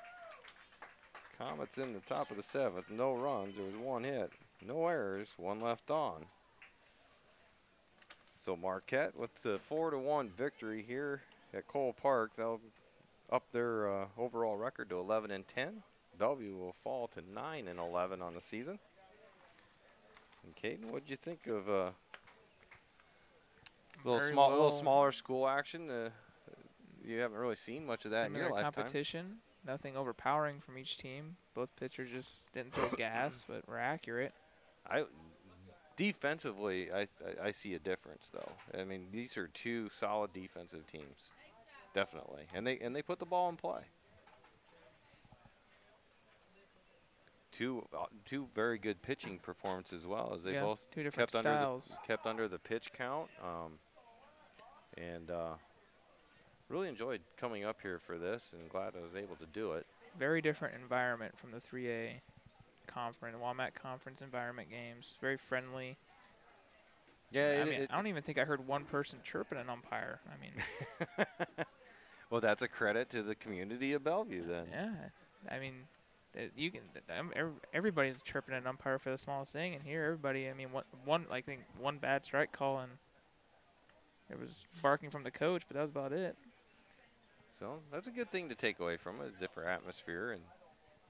C: Comets in the top of the 7th. No runs. There was 1 hit. No errors. 1 left on. So Marquette with the 4-1 victory here at Cole Park. They'll up their overall record to 11-10. Bellevue will fall to 9-11 on the season. And Caden, what'd you think of little smaller school action? You haven't really seen much of that in your
B: similar
C: lifetime.
B: competition. Nothing overpowering from each team. Both pitchers just didn't throw gas, but were accurate.
C: Defensively, I see a difference though. I mean, these are 2 solid defensive teams, definitely, and they put the ball in play. Two very good pitching performances as well, as they both
B: 2 different
C: kept
B: styles.
C: kept under the pitch count, and really enjoyed coming up here for this, and glad I was able to do it.
B: Very different environment from the 3A conference, Walmart Conference environment games. Very friendly.
C: Yeah,
B: I don't even think I heard one person chirping an umpire. I mean,
C: well, that's a credit to the community of Bellevue then.
B: yeah. I mean, you can. Everybody's chirping an umpire for the smallest thing, and here everybody. I mean, I think one bad strike call, and it was barking from the coach, but that was about it.
C: So that's a good thing to take away from it, a different atmosphere, and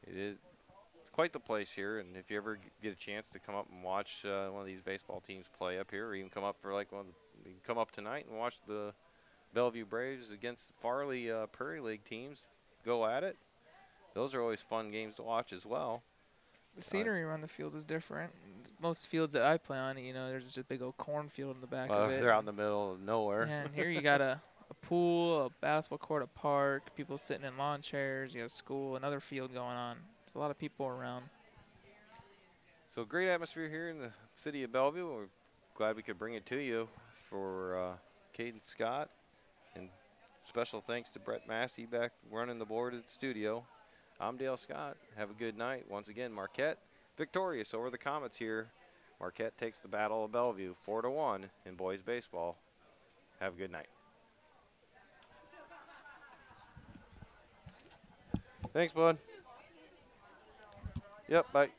C: it's quite the place here. And if you ever get a chance to come up and watch one of these baseball teams play up here, or even come up for like you can come up tonight and watch the Bellevue Braves against the Farley Prairie League teams go at it. Those are always fun games to watch as well.
B: The scenery around the field is different. Most fields that I play on, there's just a big old cornfield in the back of it.
C: They're out in the middle of nowhere.
B: Yeah, and here you got a pool, a basketball court, a park, people sitting in lawn chairs. You got a school, another field going on. There's a lot of people around.
C: So great atmosphere here in the city of Bellevue. We're glad we could bring it to you for Caden Scott. And special thanks to Brett Massey back running the board at the studio. I'm Dale Scott. Have a good night. Once again, Marquette victorious over the Comets here. Marquette takes the Battle of Bellevue 4-1 in boys baseball. Have a good night.
A: Thanks, bud. Yep, bye.